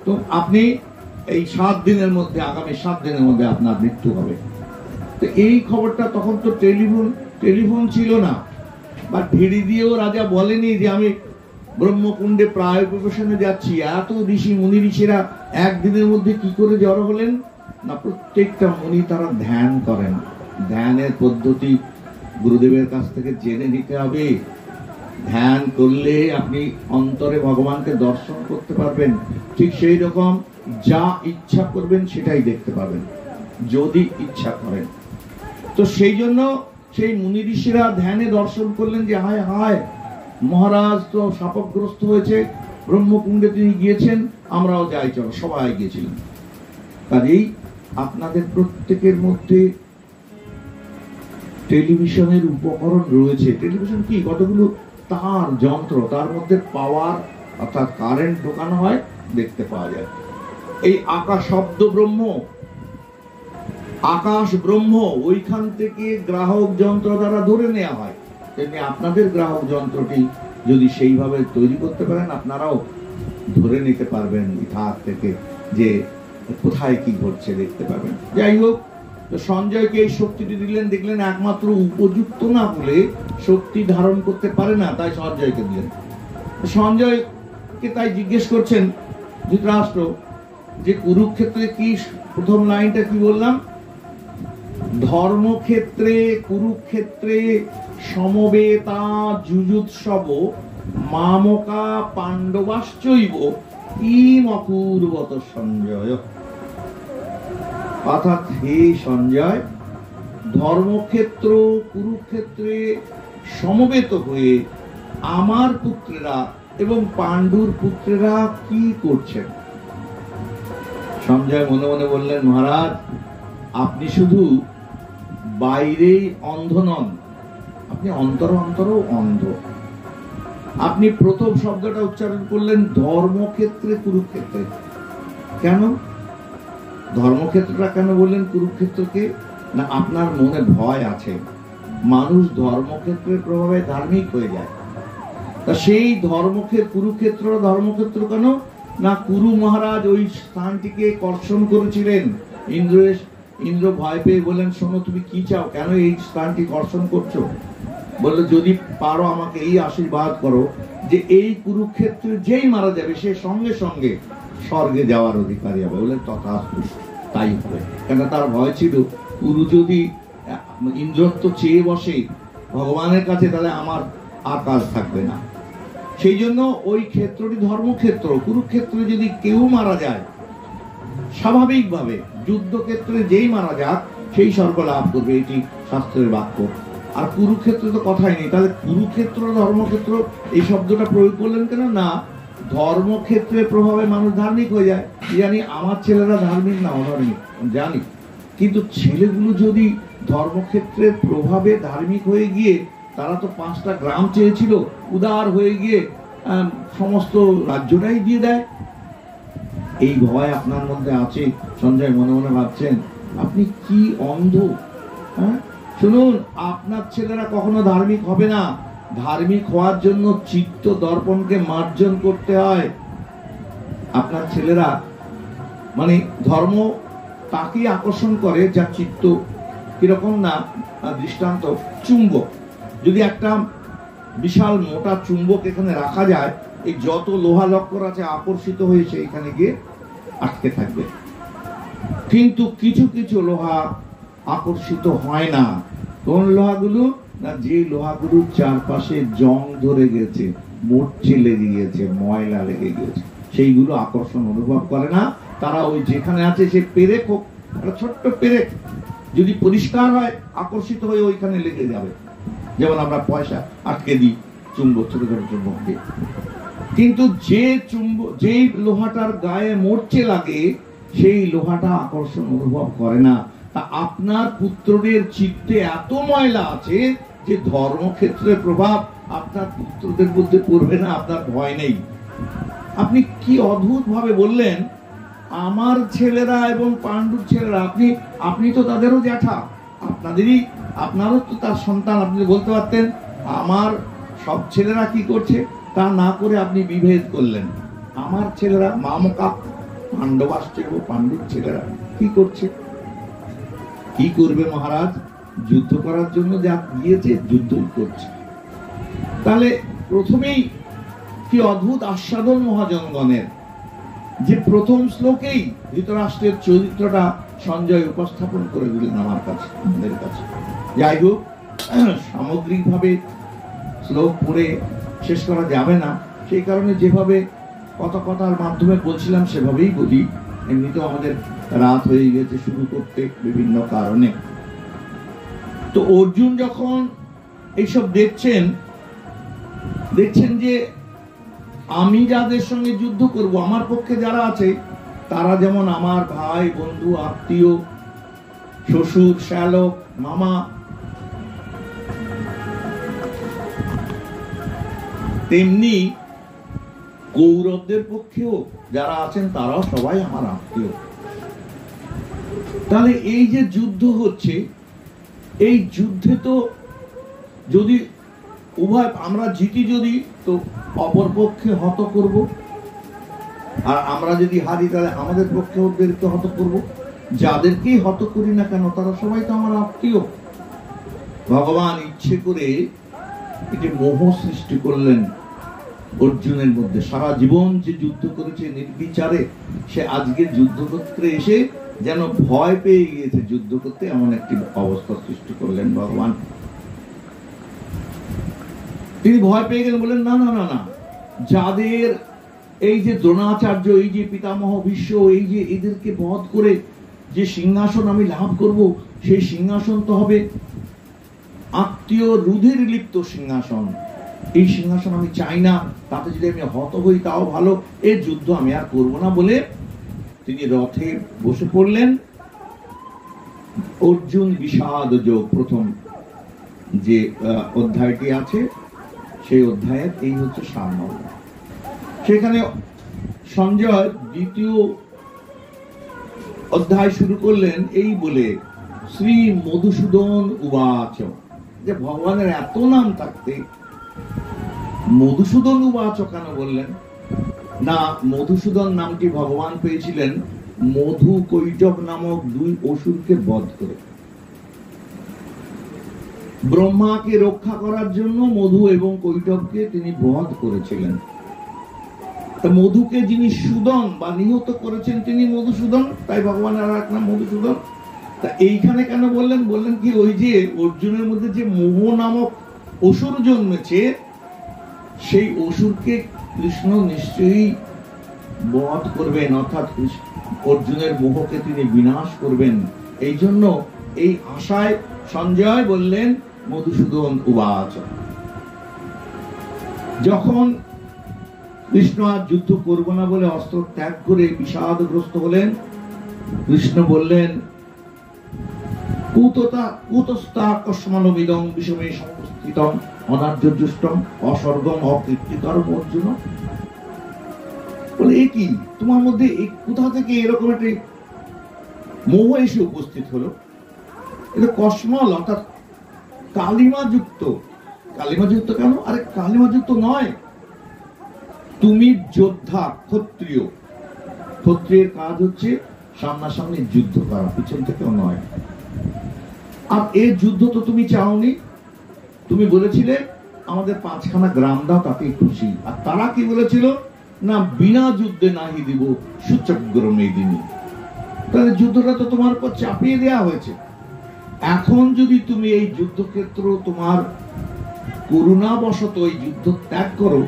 তো আপনি এই 7 দিনের মধ্যে, আগামী 7 দিনের মধ্যে আপনার মৃত্যু হবে। তো এই খবরটা, তখন তো টেলিফোন ছিল না, বা ভিড়ি দিয়েও রাজা বলেনি যে আমি ব্রহ্মকুণ্ডে প্রায় প্রবেশনে যাচ্ছি। এত ঋষি মুনি ঋষিরা একদিনের মধ্যে কি করে জড়ো হলেন না, প্রত্যেকটা মুনি তারা ধ্যান করেন। ধ্যানের পদ্ধতি গুরুদেবের কাছ থেকে জেনে নিতে হবে। ধ্যান করলে আপনি অন্তরে ভগবানকে দর্শন করতে পারবেন। ঠিক সেই রকম যা ইচ্ছা করবেন সেটাই দেখতে পাবেন, যদি ইচ্ছা করেন। তো সেই জন্য সেই মুনি ঋষিরা ধ্যানে দর্শন করলেন যে হায় হায়, মহারাজ তো শাপগ্রস্ত হয়েছে, ব্রহ্মকুণ্ডে তিনি গিয়েছেন, আমরাও যাই, চলো। সবাই গিয়েছিলেন। কাজেই আপনাদের প্রত্যেকের মধ্যে টেলিভিশনের উপকরণ রয়েছে। টেলিভিশন কি? কতগুলো তার যন্ত্র, তার মধ্যে পাওয়ার অর্থাৎ কারেন্ট ঢোকানো হয়, দেখতে পাওয়া যায়। এই আকাশ শব্দ ব্রহ্ম, আকাশ ব্রহ্ম, ওইখান থেকে গ্রাহক যন্ত্র দ্বারা ধরে নেওয়া হয়। তেমনি আপনাদের গ্রাহক যন্ত্রটি যদি সেইভাবে তৈরি করতে পারেন, আপনারাও ধরে নিতে পারবেন ইতিহাস থেকে যে কোথায় কি ঘটছে, দেখতে পাবেন। যাই হোক, তো সঞ্জয়কে এই শক্তিটি দিলেন। দেখলেন একমাত্র উপযুক্ত না বলে শক্তি ধারণ করতে পারে না, তাই সঞ্জয়কে দিলেন। সঞ্জয়কে তাই জিজ্ঞেস করছেন ধৃতরাষ্ট্র যে কুরুক্ষেত্রে কি, প্রথম লাইনটা কি বললাম, ধর্মক্ষেত্রে কুরুক্ষেত্রে সমবেতা যুযুৎসব মামকা পাণ্ডবাশ্চৈব কিম অপূর্বত সঞ্জয়। অর্থাৎ হে সঞ্জয়, ধর্মক্ষেত্র কুরুক্ষেত্রে সমবেত হয়ে আমার পুত্রেরা এবং পাণ্ডুর পুত্রেরা কি করছেন? সঞ্জয় মনে মনে বললেন, মহারাজ, আপনি শুধু বাইরেই অন্ধ নন, আপনি অন্তরেও অন্ধ। আপনি প্রথম শব্দটা উচ্চারণ করলেন ধর্মক্ষেত্রে কুরুক্ষেত্রে। কেন ধর্মক্ষেত্রটা কেন বললেন কুরুক্ষেত্রকে? না, আপনার মনে ভয় আছে, মানুষ ধর্মক্ষেত্রের প্রভাবে ধার্মিক হয়ে যায়। তা সেই কুরুক্ষেত্র ধর্মক্ষেত্র কেন না, কুরু মহারাজ ওই স্থানটিকে কর্ষণ করেছিলেন। ইন্দ্র ভয় পেয়ে বললেন, শোনো, তুমি কি চাও, কেন এই স্থানটি কর্ষণ করছো? বললো, যদি পারো আমাকে এই আশীর্বাদ করো যে এই কুরুক্ষেত্রে যেই মারা যাবে সে সঙ্গে সঙ্গে স্বর্গে যাওয়ার অধিকারী হবে। বলে তথাস্তু, তাই হবে। কেন তার ভয় ছিল, কুরু যদি ইন্দ্রত্ব চেয়ে বসে ভগবানের কাছে, তাহলে আমার আর কাজ থাকবে না। সেই জন্য ওই ক্ষেত্রটি ধর্মক্ষেত্র। কুরুক্ষেত্রে যদি কেউ মারা যায়, স্বাভাবিকভাবে যুদ্ধক্ষেত্রে যেই মারা যাক সেই স্বর্গ লাভ করবে, এটি শাস্ত্রের বাক্য। আর কুরুক্ষেত্রে তো কথাই নেই। তাহলে কুরুক্ষেত্র ধর্মক্ষেত্র এই শব্দটা প্রয়োগ করলেন কেন না, ধর্মক্ষেত্রের প্রভাবে মানুষ ধার্মিক হয়ে যায়। জানি আমার ছেলেরা ধার্মিক না অধার্মিক জানি, কিন্তু ছেলেগুলো যদি ধর্মক্ষেত্রের প্রভাবে ধার্মিক হয়ে গিয়ে, তারা তো 5টা গ্রাম চেয়েছিল, উদার হয়ে গিয়ে সমস্ত রাজ্যটাই দিয়ে দেয়। এই ভয় আপনার মধ্যে আছে। সঞ্জয় মনে মনে ভাবছেন, আপনি কি অন্ধ? শুনুন, আপনার ছেলেরা কখনো ধার্মিক হবে না। ধার্মিক হওয়ার জন্য চিত্ত দর্পণকে মার্জন করতে হয়। আপনার ছেলেরা মানে ধর্ম তাকে আকর্ষণ করে যা চিত্ত, কিরকম না, দৃষ্টান্ত চুম্বক। যদি একটা বিশাল মোটা চুম্বক এখানে রাখা যায়, এই যত লোহা লক্কর আছে আকর্ষিত হয়েছে এখানে গিয়ে আটকে থাকবে। কিন্তু কিছু কিছু লোহা আকর্ষিত হয় না। কোন লোহাগুলো না, যে লোহাগুলোর চারপাশে জং ধরে গেছে, মরচে লেগে গিয়েছে, ময়লা লেগে গিয়েছে, সেইগুলো আকর্ষণ অনুভব করে না। তারা ওই যেখানে আছে সে পেরেক হোক, একটা ছোট্ট পেরেক যদি পরিষ্কার হয়, আকর্ষিত হয়ে ওইখানে লেগে যাবে। যেমন আমরা পয়সা আটকে দিই চুম্বক, ছোট ছোট চুম্বক দিয়ে। কিন্তু যেই লোহাটার গায়ে মরচে লাগে, সেই লোহাটা আকর্ষণ অনুভব করে না। তা আপনার পুত্রদের চিত্তে এত ময়লা আছে যে ধর্মক্ষেত্রের প্রভাব আপনার পুত্রদের মধ্যে পড়বে না, আপনার ভয় নেই। আপনি কি অদ্ভুত ভাবে বললেন, আমার ছেলেরা এবং পাণ্ডুর ছেলেরা, আপনি তো তাদেরও জ্যাঠা, আপনারও তো তার সন্তান। আপনি বলতে পারতেন আমার সব ছেলেরা কি করছে, তা না করে আপনি বিভেদ করলেন। আমার ছেলেরা মামকা পাণ্ডব আসছে, ও পাণ্ডব ছেলেরা কি করছে, কি করবে মহারাজ? যুদ্ধ করার জন্য যা গিয়েছে, যুদ্ধই করছে। তাহলে প্রথমেই কি অদ্ভুত আস্বাদন মহাজনগণের, যে প্রথম শ্লোকেই ধৃতরাষ্ট্রের চরিত্রটা সঞ্জয় উপস্থাপন করে দিলেন আমার কাছে, আমাদের কাছে। যাই হোক, সামগ্রিকভাবে শ্লোক পড়ে শেষ করা যাবে না, সেই কারণে যেভাবে কথার মাধ্যমে বলছিলাম সেভাবেই বলি। এমনিতেও আমাদের রাত হয়ে গেছে শুরু করতে বিভিন্ন কারণে। তো অর্জুন যখন এইসব দেখছেন যে আমি যাদের সঙ্গে যুদ্ধ করব, আমার পক্ষে যারা আছে তারা যেমন আমার ভাই, বন্ধু, আত্মীয়, শ্বশুর, শ্যালক, মামা, তেমনি কৌরবদের পক্ষেও যারা আছেন তারাও সবাই আমার আত্মীয়। তাহলে এই যে যুদ্ধ হচ্ছে, এই যুদ্ধে তো যদি উভয় আমরা জিতি, যদি তো অপর পক্ষে হত করব, আর আমরা যদি হারি তাহলে আমাদের পক্ষে ওদেরকে হত করব। যাদেরকেই হত করি না কেন তারা সবাই তো আমার আত্মীয়। ভগবান ইচ্ছে করে এটি মোহ সৃষ্টি করলেন অর্জুনের মধ্যে। সারা জীবন যে যুদ্ধ করেছে নির্বিচারে, সে আজকে যুদ্ধক্ষেত্রে এসে যেন ভয় পেয়ে গিয়েছে যুদ্ধ করতে, এমন একটি অবস্থা সৃষ্টি করলেন ভগবান। তিনি ভয় পেয়ে গেলেন, বলেন না না না না, যাদের এই যে দ্রোণাচার্য, এই যে পিতামহ ভীষ্ম, এই যে এদেরকে বধ করে যে সিংহাসন আমি লাভ করব, সেই সিংহাসন তো হবে আত্মীয় রুধির লিপ্ত সিংহাসন। এই সিংহাসন আমি চাই না, তাতে যদি আমি হত হই তাও ভালো, এই যুদ্ধ আমি আর করবো না বলে তিনি রথে বসে পড়লেন। অর্জুন বিষাদ যোগ প্রথম যে অধ্যায়টি আছে, সেই অধ্যায়ের এই হচ্ছে সারমর্ম। সেখানে সঞ্জয় দ্বিতীয় অধ্যায় শুরু করলেন এই বলে, শ্রী মধুসূদন উবাচ, যে ভগবানের এত নাম থাকতে মধুসূদন উবাচ কেন বললেন? না, মধুসূদন নামটি ভগবান পেয়েছিলেন মধু কৈটব নামক দুই অসুরকে বধ করে। ব্রহ্মাকে রক্ষা করার জন্য মধু এবং কৈটবকে তিনি বধ করেছিলেন। মধুকে যিনি সুদন বা নিহত করেছেন তিনি মধুসূদন, তাই ভগবানের আর এক নাম মধুসূদন। তা এইখানে কেন বললেন? বললেন কি, ওই যে অর্জুনের মধ্যে যে মোহ নামক অসুর জন্মেছে, সেই অসুরকে কৃষ্ণ নিশ্চয়ই বধ করবেন, অর্থাৎ অর্জুনের মোহকে তিনি বিনাশ করবেন। এই জন্য এই আশায় সঞ্জয় বললেন মধুসূদন উবাচ। যখন কৃষ্ণ আর যুদ্ধ করব না বলে অস্ত্র ত্যাগ করে বিষাদগ্রস্ত হলেন, কৃষ্ণ বললেন, কুতস্তা কস্মানমিদং বিষমে সংস্থিতং অনার্যজুষ্টম অস্বর্গম অকীর্তিকরম অর্জুন। বলে, এ কি তোমার মধ্যে কোথা থেকে এরকম একটা মোহ এসে উপস্থিত হলো? এটা কসমল অর্থাৎ কালিমাযুক্ত। কালিমাযুক্ত কেন? আরে কালিমাযুক্ত নয়, তুমি যোদ্ধা, ক্ষত্রিয়। ক্ষত্রিয়ের কাজ হচ্ছে সামনাসামনি যুদ্ধ করা, পিছন থেকেও নয়। আর এই যুদ্ধ তো তুমি চাওনি, তুমি বলেছিলে আমাদের 5খানা গ্রাম দাও, তাতে খুশি। আর তারা কি বলেছিল? না, বিনা যুদ্ধে নাহি দিব সুচগ্র মেদিনী। তাহলে যুদ্ধটা তো তোমার উপর চাপিয়ে দেওয়া হয়েছে। এখন যদি তুমি এই যুদ্ধক্ষেত্র তোমার করুণাবশত এই যুদ্ধ ত্যাগ করো,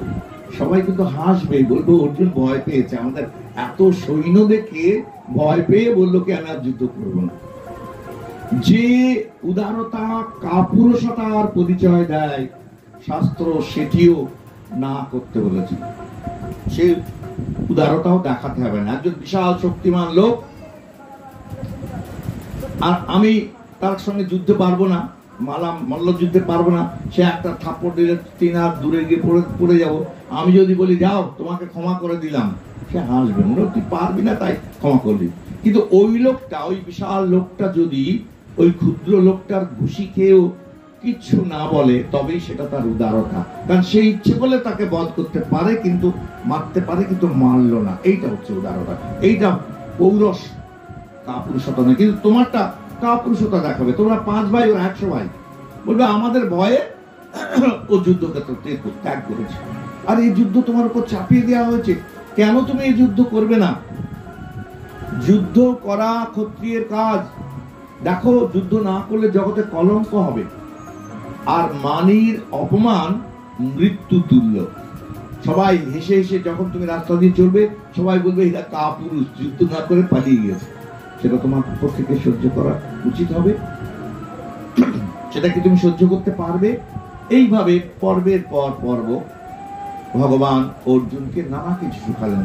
সবাই কিন্তু হাসবে, বলবো অর্জুন ভয় পেয়েছে, আমাদের এত সৈন্য দেখে ভয় পেয়ে বললো কি আমি আর যুদ্ধ করবো না। যে উদারতা কাপুরুষতার পরিচয় দেয় শাস্ত্র, সেটিও না করতে বলেছে। সে উদারতাও দেখাতে হবে না। একজন বিশাল শক্তিমান লোক, আর আমি তার সঙ্গে যুদ্ধে পারবো না, মল্লযুদ্ধে পারবো না, সে একটা থাপ্পড় দিলে 3 হাত দূরে গিয়ে পড়ে যাব। আমি যদি বলি যাও তোমাকে ক্ষমা করে দিলাম, সে হাসবে, তুই পারবি না তাই ক্ষমা করবি। কিন্তু ওই লোকটা, ওই বিশাল লোকটা যদি ওই ক্ষুদ্র লোকটার ঘুষি খেয়েও কিচ্ছু না বলে, তবেই সেটা তার উদারতা। কারণ সে ইচ্ছে করলে তাকে বধ করতে পারে, কিন্তু মারতে পারে, কিন্তু মারলো না। এইটা হচ্ছে উদারতা। এইটা পৌরস, কাপুরুষতা নয়। কিন্তু তোমারটা কাপুরুষতা দেখাবে। তোমরা 5 ভাই, ওরা 100 ভাই, বলবে আমাদের ভয়ে ও যুদ্ধক্ষেত্র ত্যাগ করেছে। আর এই যুদ্ধ তোমার উপর চাপিয়ে দেওয়া হয়েছে, কেন তুমি এই যুদ্ধ করবে না? যুদ্ধ করা ক্ষত্রিয়ের কাজ। দেখো, যুদ্ধ না করলে জগতে কলঙ্ক হবে, আর মানির অপমান মৃত্যু তুল্য। সবাই হেসে হেসে যখন তুমি রাস্তা দিয়ে চলবে, সবাই বলবে এরা কাপুরুষ, যুদ্ধ না করে পালিয়ে গেছে। সেটা তোমার পক্ষে সহ্য করা উচিত হবে? সেটা কি তুমি সহ্য করতে পারবে? এইভাবে পর্বের পর পর্ব ভগবান অর্জুনকে নানা কিছু শিখালেন।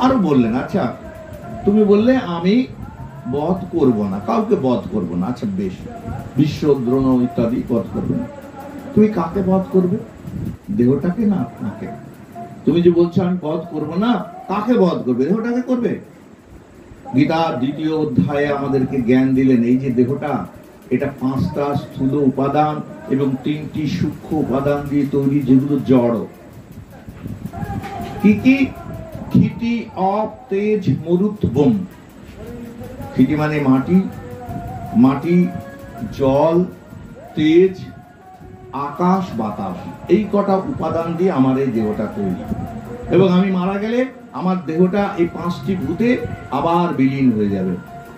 আরো বললেন, আচ্ছা তুমি বললে আমি বধ করব না, কাউকে বধ করব না। আচ্ছা বেশ, বিশ্ব, দ্রোণ ইত্যাদি বধ করবে না। তুমি কাকে বধ করবে? দেহটাকে না আত্মাকে? তুমি যে বলছো আমি বধ করব না, কাকে বধ করবে? দেহটাকে করবে। গীতার 2য় অধ্যায়ে আমাদেরকে জ্ঞান দিলেন, এই যে দেহটা, এটা 5টা স্থূল উপাদান এবং 3টি সূক্ষ্ম উপাদান দিয়ে তৈরি, যেগুলো জড়। কি কি? ক্ষিতি, অপ, তেজ, মরুত, বোম। ক্ষিতি মানে মাটি, মাটি, জল, তেজ, আকাশ, বাতাস। এই কটা উপাদান দিয়ে আমার এই দেহটা তৈরি। এবং আমি মারা গেলে আমার দেহটা এই 5টি ভূতে আবার বিলীন হয়ে যাবে।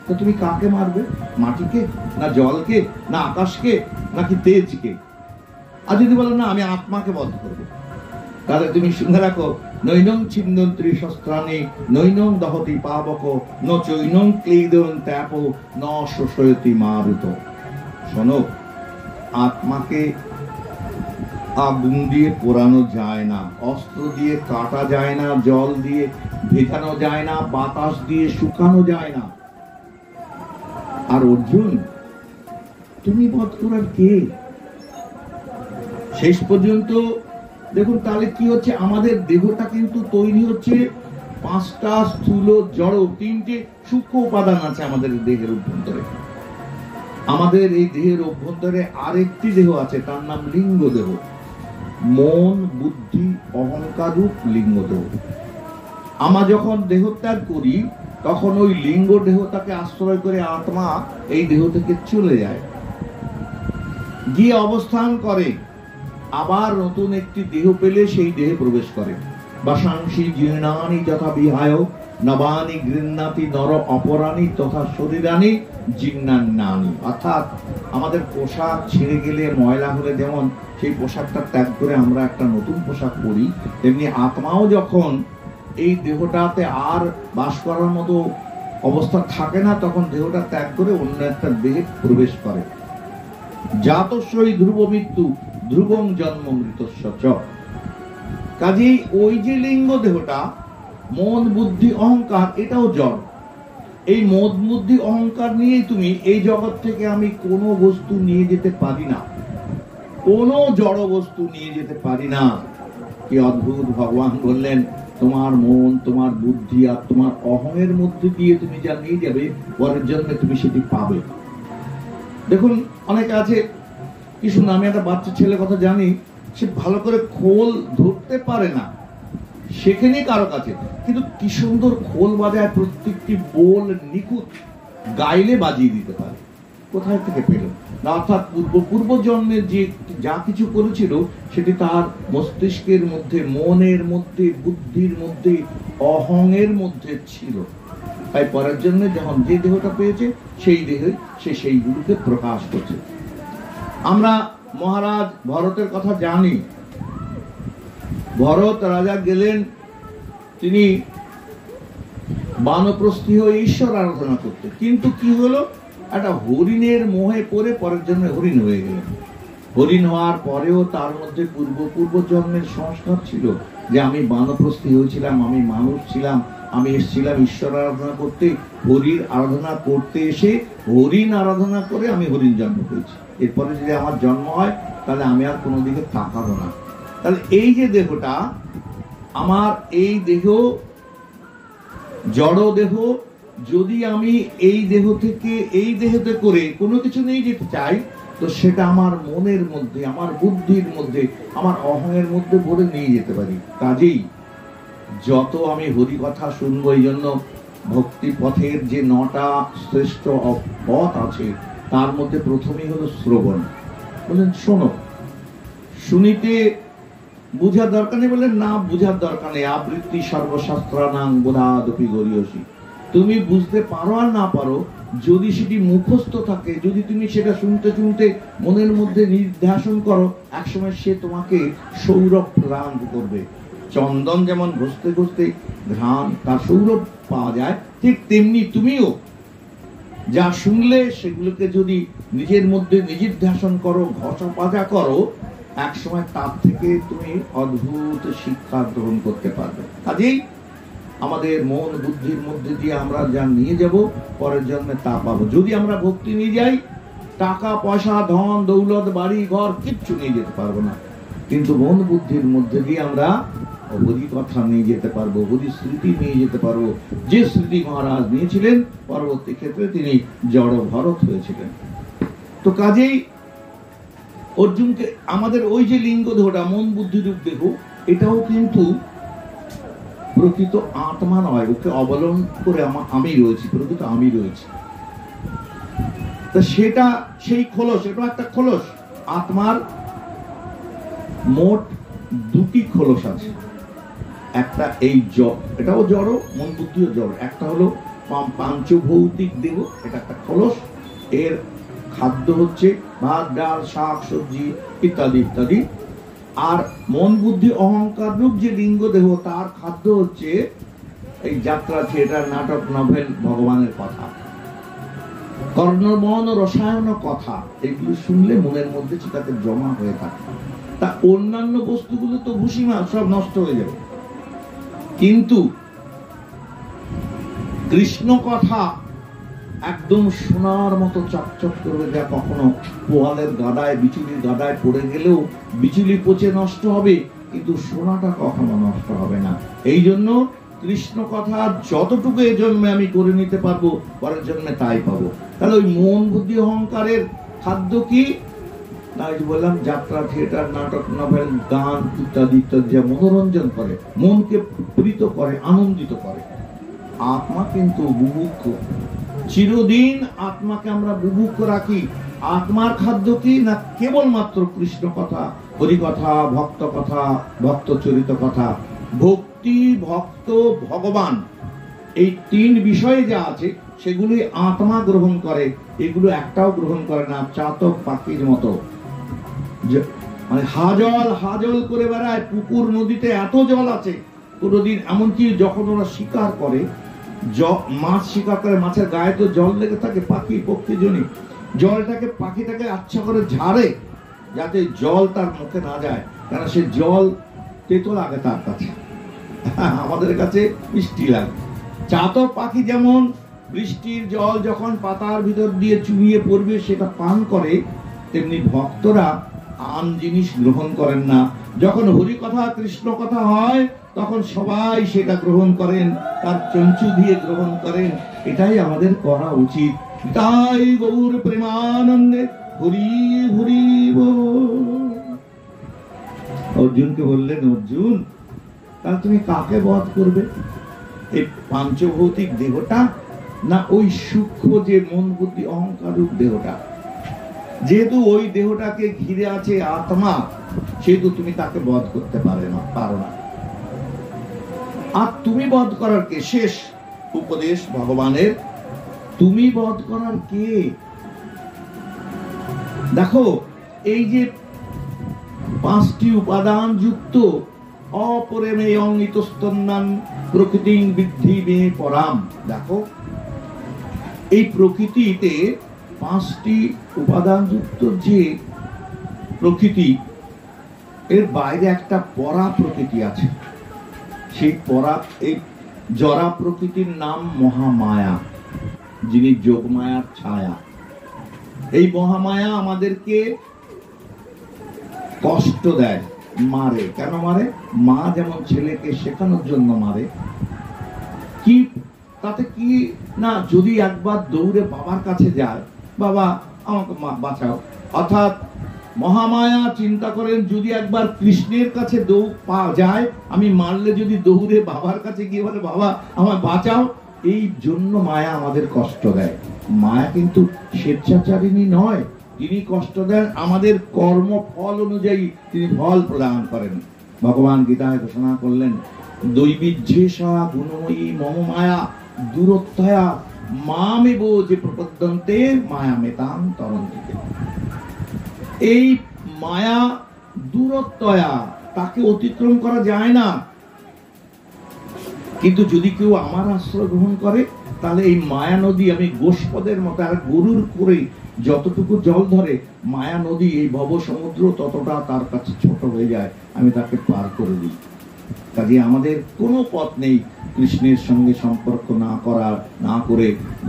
তো তুমি কাকে মারবে? মাটিকে, না জলকে, না আকাশকে, নাকি তেজকে? আর যদি বলো না আমি আত্মাকে বধ করবো, তাহলে তুমি শুনে রাখো, নৈনং ছিন্দন্ত্রী শস্ত্রাণি নৈনং দহতি পাবক ন চৈনং ক্লেদং ত্যাপ ন শোষয়তি মারুত। শোনো, আত্মাকে আগুন দিয়ে পোড়ানো যায় না, অস্ত্র দিয়ে কাটা যায় না, জল দিয়ে ভেজানো যায় না, বাতাস দিয়ে শুকানো যায় না। আর অর্জুন, তুমি বধ করার কে? শেষ পর্যন্ত দেখুন তাহলে কি হচ্ছে, আমাদের দেহটা কিন্তু তৈরি হচ্ছে 5টা স্থূল জড়, 3টে সূক্ষ্ম উপাদান আছে আমাদের দেহের অভ্যন্তরে। আমাদের এই দেহের অভ্যন্তরে আরেকটি দেহ আছে, তার নাম লিঙ্গ দেহ। মন, বুদ্ধি, অহংকার রূপ লিঙ্গ দেহ। আমরা যখন দেহত্যাগ করি, তখন ওই লিঙ্গ দেহটাকে আশ্রয় করে আত্মা এই দেহ থেকে চলে যায়, গিয়ে অবস্থান করে, আবার নতুন একটি দেহ পেলে সেই দেহে প্রবেশ করে। বাসাংশি জীর্ণানি যথা বিহায় নবানি গৃহ্ণাতি নর অপরাণী তথা শরীরানি জীর্ণান্নানি। অর্থাৎ আমাদের পোশাক ছিঁড়ে গেলে, ময়লা হলে যেমন সেই পোশাকটা ত্যাগ করে আমরা একটা নতুন পোশাক পরি, তেমনি আত্মাও যখন এই দেহটাতে আর বাস করার মতো অবস্থা থাকে না, তখন দেহটা ত্যাগ করে অন্য একটা দেহে প্রবেশ করে। জাতস্যই ধ্রুব মৃত্যু ধ্রুবং জন্ম মৃতস্য চ। কাজেই ওই যে লিঙ্গ দেহটা, মন, বুদ্ধি, অহংকার, এটাও জড়। এই মন, বুদ্ধি, অহংকার নিয়ে তুমি এই জগৎ থেকে আমি কোনো বস্তু নিয়ে যেতে পারি না, কোনো জড় বস্তু নিয়ে যেতে পারি না। কি অদ্ভুত! ভগবান বললেন, তোমার মন, তোমার বুদ্ধি আর তোমার অহংের মধ্যে দিয়ে তুমি যা নিয়ে যাবে, পরের জন্মে তুমি সেটি পাবে। দেখুন, অনেকে আছে, কিছু নামে একটা বাচ্চা ছেলে কথা জানি, সে ভালো করে খোল ধরতে পারে না, সেখানেই কারো কাছে, কিন্তু কি সুন্দর খোল বাজায়, প্রত্যেকটি বোল নিখুঁত, গাইলে বাজিয়ে দিতে পারে। কোথায় থেকে পেল? না, অর্থাৎ পূর্ব জন্মের যে যা কিছু করেছিল সেটি তার মস্তিষ্কের মধ্যে, মনের মধ্যে, বুদ্ধির মধ্যে, অহংের মধ্যে ছিল। তাই পরের জন্য যখন যে দেহটা পেয়েছে, সেই দেহে সে সেইগুলোকে প্রকাশ করছে। আমরা মহারাজ ভরতের কথা জানি। ভরত রাজা গেলেন, তিনি বানপ্রস্থি হয়ে ঈশ্বর আরাধনা করতে, কিন্তু কি হলো, একটা হরিণের মোহে পড়ে পরের জন্মে হরিণ হয়ে গেলেন। হরিণ হওয়ার পরেও তার মধ্যে পূর্ব জন্মের সংস্কার ছিল যে আমি বানপ্রস্থি হয়েছিলাম, আমি মানুষ ছিলাম, আমি এসেছিলাম ঈশ্বর আরাধনা করতে, হরির আরাধনা করতে এসে হরিণ আরাধনা করে আমি হরিণ জন্ম পেয়েছি। এরপরে যদি আমার জন্ম হয়, তাহলে আমি আর কোনো দিকে তাকাবো না। তাহলে এই যে দেহটা আমার, এই দেহ জড় দেহ, যদি আমি এই দেহ থেকে এই দেহতে করে কোনো কিছু নিয়ে যেতে চাই, তো সেটা আমার মনের মধ্যে, আমার বুদ্ধির মধ্যে, আমার অহংের মধ্যে ভরে নিয়ে যেতে পারি। কাজেই যত আমি হরি কথা শুনবো, এই জন্য ভক্তি পথের যে 9টা শ্রেষ্ঠ পথ আছে তার মধ্যে প্রথমেই হলো শ্রবণ। বলেন শোনো, শুনিতে বুঝার দরকার নেই, বলেন না বুঝার দরকার নেই। আবৃত্তি সর্বশাস্ত্রানাং বোধাদপি গরীয়সী। তুমি বুঝতে পারো আর না পারো, যদি সেটি মুখস্থ থাকে, যদি তুমি সেটা শুনতে শুনতে মনের মধ্যে নির্ধ্যাসন করো, একসময় সে তোমাকে সৌরভ প্রদান করবে। চন্দন যেমন ঘষতে ঘষতে ঘ্রাণ তার সৌরভ পাওয়া যায়, ঠিক তেমনি তুমিও যা শুনলে সেগুলোকে যদি নিজের মধ্যে নির্ধ্যাসন করো, ঘষা পাজা করো, এক সময় তার থেকে তুমি অদ্ভুত শিক্ষা গ্রহণ করতে পারবে। কাজেই আমাদের মন বুদ্ধির মধ্যে দিয়ে আমরা যা নিয়ে যাব পরের জন্মে তা পাবো। যদি আমরা ভক্তি নিয়ে যাই, টাকা পয়সা ধন দৌলত বাড়ি ঘর কিচ্ছু নিয়ে যেতে পারবো না, কিন্তু মন বুদ্ধির মধ্যে দিয়ে আমরা হরি কথা নিয়ে যেতে পারবো, হরি স্মৃতি নিয়ে যেতে পারবো। যে স্মৃতি মহারাজ নিয়েছিলেন, পরবর্তী ক্ষেত্রে তিনি জড় ভরত হয়েছিলেন। তো কাজেই অর্জুনকে আমাদের ওই যে লিঙ্গ দেহটা মন বুদ্ধি রূপ দেহ, এটাও কিন্তু প্রকৃত আত্মা নয়, ওকে অবলম্বন করে আমি রয়েছি, প্রকৃত আমি রয়েছি। তা সেটা সেই খোলস, এটা একটা খোলস। আত্মার মোট 2টি খোলস আছে। একটা এই এটাও জড়, মন বুদ্ধিও জড়। একটা হলো পাঞ্চভৌতিক দেহ, এটা একটা খোলস। এর খাদ্য হচ্ছে ভাত ডাল শাক সবজি ইত্যাদি ইত্যাদি। আর মন বুদ্ধি অহংকার রূপ যে লিঙ্গ দেহ, তার খাদ্য হচ্ছে এই যাত্রা, থিয়েটার, নাটক, নভেল, ভগবানের কথা, কর্ণমন রসায়ন কথা। এগুলো শুনলে মনের মধ্যে সেটাতে জমা হয়ে থাকে। তা অন্যান্য বস্তুগুলো তো ভূষিমা, সব নষ্ট হয়ে যাবে, কিন্তু কৃষ্ণ কথা একদম সোনার মতো চকচক করবে, যা কখনো পোয়ালের গাদায়, বিচুলির গাদায় পড়ে গেলেও বিচুলি পচে নষ্ট হবে, কিন্তু সোনাটা কখনো নষ্ট হবে না। এই জন্য কৃষ্ণ কথা যতটুকু এই জন্মে আমি করে নিতে পারবো, পরের জন্মে তাই পাবো। তাহলে ওই মন বুদ্ধি অহংকারের খাদ্য কি না, বললাম যাত্রা, থিয়েটার, নাটক, নভেল, গান ইত্যাদি ইত্যাদি, যা মনোরঞ্জন করে, মনকে প্রীত করে, আনন্দিত করে। আত্মা কিন্তু বুভুক্ষ, চিরদিন আত্মাকে আমরা বুভুক্ষ রাখি। আত্মার খাদ্য কি না, কেবলমাত্র কৃষ্ণ কথা, হরি কথা, ভক্ত কথা, ভক্ত চরিত কথা। ভক্তি, ভক্ত, ভগবান, এই 3 বিষয়ে যা আছে সেগুলি আত্মা গ্রহণ করে, এগুলো একটাও গ্রহণ করে না। চাতক পাখির মতো, মানে হাজল করে বেড়ায়। পুকুর নদীতে এত জল আছে, কোনোদিন এমনকি যখন ওরা শিকার করে, মাছ শিকার করে, মাছের গায়ে তো জল লেগে থাকে, পাখি পক্ষী জনি জলটাকে, পাখিটাকে আচ্ছা করে ঝাড়ে যাতে জল তার মুখে না যায়, কেন সে জল তেতো লাগে তার কাছে, আমাদের কাছে মিষ্টি লাগে। চাতক পাখি যেমন বৃষ্টির জল যখন পাতার ভিতর দিয়ে চুইয়ে পড়বে সেটা পান করে, তেমনি ভক্তরা আম জিনিস গ্রহণ করেন না। যখন হরি কথা, কৃষ্ণ কথা হয়, তখন সবাই সেটা গ্রহণ করেন, তার চঞ্চু দিয়ে গ্রহণ করেন। এটাই আমাদের করা উচিত। তাই গৌর প্রেমানন্দে হরি হরি বল। অর্জুনকে বললেন, অর্জুন তাহলে তুমি কাকে বধ করবে? এই পাঞ্চভৌতিক দেহটা না ওই সূক্ষ্ম যে মন বুদ্ধি অহংকার রূপ দেহটা? যেহেতু ওই দেহটাকে ঘিরে আছে আত্মা, সেহেতু তুমি তাকে বধ করতে পারো না। আর তুমি বধ করার কে? শেষ উপদেশ ভগবানের, তুমি বধ করার কে? দেখো, এই যে 5টি উপাদান যুক্ত অপরেমেয়ং ইতস্তন্নান প্রকৃতিং বৃদ্ধি মে পরাম। দেখো, এই প্রকৃতিতে 5টি উপাদান যুক্ত যে প্রকৃতি, এর বাইরে একটা পরা প্রকৃতি আছে। সেই পরা, এই জরা প্রকৃতির নাম মহামায়া, যিনি যোগমায়ার ছায়া। এই মহামায়া আমাদেরকে কষ্ট দেয়, মারে। কেন মারে? মা যেমন ছেলেকে শেখানোর জন্য মারে। কি তাতে কি না, যদি একবার দৌড়ে বাবার কাছে যায়, বাবা আমাকে বাঁচাও, অর্থাৎ মহামায়া চিন্তা করেন যদি একবার কৃষ্ণের কাছে দৌড় পাওয়া যায়, আমি মারলে যদি দৌড়ে বাবার কাছে গিয়ে বলে বাবা আমায় বাঁচাও, এই জন্য মায়া আমাদের কষ্ট দেয়। মায়া কিন্তু স্বেচ্ছাচারিণী নয়, তিনি কষ্ট দেন আমাদের কর্ম ফল অনুযায়ী, তিনি ফল প্রদান করেন। ভগবান গীতায় ঘোষণা করলেন, দৈবিজ্যেষা গুণময়ী মম মায়া দূরত্বয়া মামেব যে প্রপদ্যন্তে মায়া মেতাং তরন্তি। এই মায়া দূরত্বয়া, তাকে অতিক্রম করা যায় না, কিন্তু যদি কেউ আমার আশ্রয় গ্রহণ করে তাহলে এই মায়া নদী, আমি গোষ্পদের মতো আর গরুর করে যতটুকু জল ধরে, মায়া নদী এই ভব সমুদ্র ততটা তার কাছে ছোট হয়ে যায়, আমি তাকে পার করে দিই। কাজে আমাদের কোনো পথ নেই কৃষ্ণের সঙ্গে সম্পর্ক না করে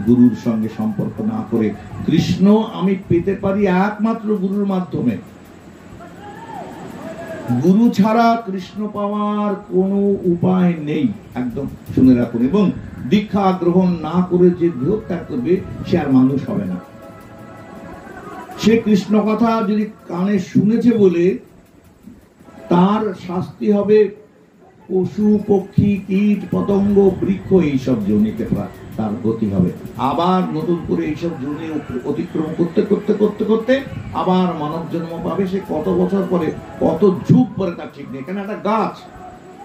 গুরুর সঙ্গে সম্পর্ক না করে। কৃষ্ণ আমি পেতে পারি একমাত্র গুরুর মাধ্যমে। গুরু ছাড়া কৃষ্ণ পাওয়ার কোনো উপায় নেই, একদম শুনে রাখুন। এবং দীক্ষা গ্রহণ না করে যে দেহ ত্যাগ করবে সে আর মানুষ হবে না। সে কৃষ্ণ কথা যদি কানে শুনেছে বলে তার শাস্তি হবে পশু পক্ষী কীট পতঙ্গ বৃক্ষ এইসব জনিতে তার গতি হবে। আবার নতুন করে এইসব জনি অতিক্রম করতে করতে করতে করতে আবার মানব জন্ম পাবে। সে কত বছর পরে, কত যুগ পরে তার ঠিক নেই। কেন একটা গাছ,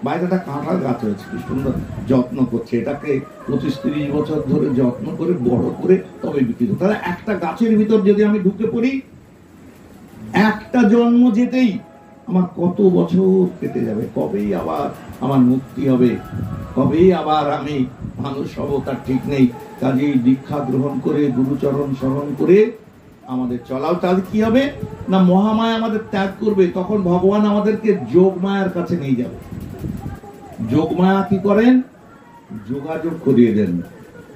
বাইরে একটা কাঁঠাল গাছ হয়েছে, কি সুন্দর যত্ন করছে, এটাকে 25-30 বছর ধরে যত্ন করে বড় করে তবে বিক্রি করতে। তাহলে একটা গাছের ভিতর যদি আমি ঢুকে পড়ি, একটা জন্ম যেতেই আমার কত বছর কেটে যাবে, কবেই আবার আমার মুক্তি হবে, কবেই আবার আমি মানুষ হব তার ঠিক নেই। কাজেই দীক্ষা গ্রহণ করে গুরুচরণ স্মরণ করে আমাদের চলাও। তাহলে কি হবে না, মহামায়া আমাদের ত্যাগ করবে, তখন ভগবান আমাদেরকে যোগমায়ার কাছে নিয়ে যাবে। যোগমায়া কি করেন, যোগাযোগ করিয়ে দেন।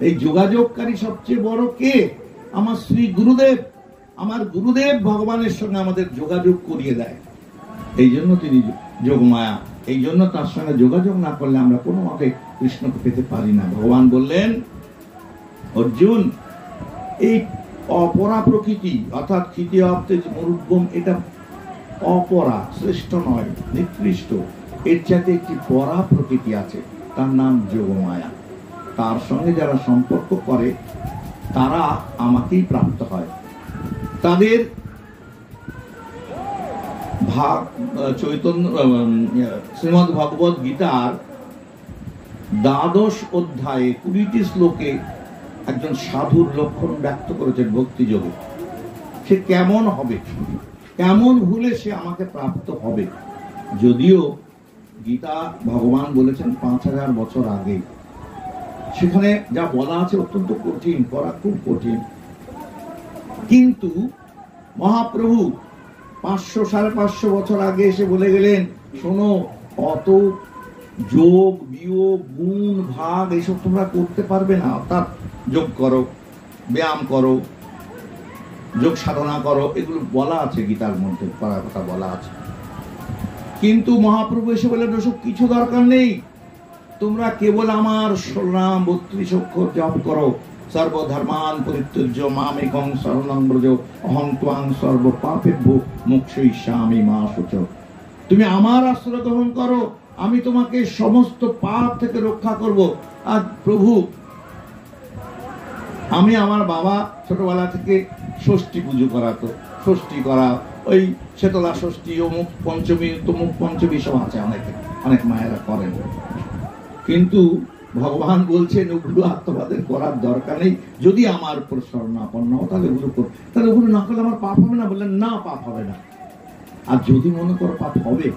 এই যোগাযোগকারী সবচেয়ে বড় কে, আমার শ্রী গুরুদেব। আমার গুরুদেব ভগবানের সঙ্গে আমাদের যোগাযোগ করিয়ে দেয়, এই জন্য তিনি যোগমায়া। এই জন্য তার সঙ্গে যোগাযোগ না করলে আমরা কোনো মতে কৃষ্ণকে পেতে পারি না। ভগবান বললেন, অর্জুন, এই অপরা প্রকৃতি অর্থাৎ তৃতীয় অর্থে মরুদ্গম, এটা অপরা, শ্রেষ্ঠ নয়, নিকৃষ্ট। এর চাইতে একটি পরা প্রকৃতি আছে, তার নাম যোগমায়া। তার সঙ্গে যারা সম্পর্ক করে তারা আমাকেই প্রাপ্ত হয়। তাদের শ্রীমদ্ ভগবত গীতার 12 অধ্যায়ে 20টি শ্লোকে একজন সাধুর লক্ষণ ব্যক্ত করেছেন ভক্তিযোগে। সে কেমন হবে, কেমন হলে সে আমাকে প্রাপ্ত হবে। যদিও গীতা ভগবান বলেছেন 5000 বছর আগে, সেখানে যা বলা আছে অত্যন্ত কঠিন, করা খুব কঠিন। কিন্তু মহাপ্রভু 500-550 বছর আগে এসে বলে গেলেন, শোনো, অত যোগ বিয়োগ গুণ ভাগ এইসব তোমরা করতে পারবে না। অর্থাৎ যোগ করো, ব্যায়াম করো, যোগ সাধনা করো, এগুলো বলা আছে গীতার মধ্যে, করার কথা বলা আছে। কিন্তু মহাপ্রভু এসে বললেন, ওসব কিছু দরকার নেই, তোমরা কেবল আমার নাম 32 অক্ষর জপ করো। সর্বধর্মান পরিত্যজ্য মামেকং শরণং ব্রজ অহং ত্বাং সর্ব পাপেভ্যো মোক্ষয়িষ্যামি মা শুচঃ। তুমি আমার আশ্রয় গ্রহণ করো, আমি তোমাকে সমস্ত পাপ থেকে রক্ষা করব। আর প্রভু, আমি আমার বাবা ছোটবেলা থেকে ষষ্ঠী পুজো করাতো, ষষ্ঠী করা, ওই শীতলা ষষ্ঠী, অমুক পঞ্চমী, তমুক পঞ্চমী সব আছে, অনেক মায়েরা করেন। কিন্তু ভগবান বলছেন ওগুলো আত্মবাদের করার দরকার নেই। যদি আমার উপর শরণাপন্ন হও তাহলে ওগুলো করো, তাহলে ওগুলো না করলে আমার পাপ হবে না। বললেন না, পাপ হবে না। আর যদি মনে করো পাপ হবে,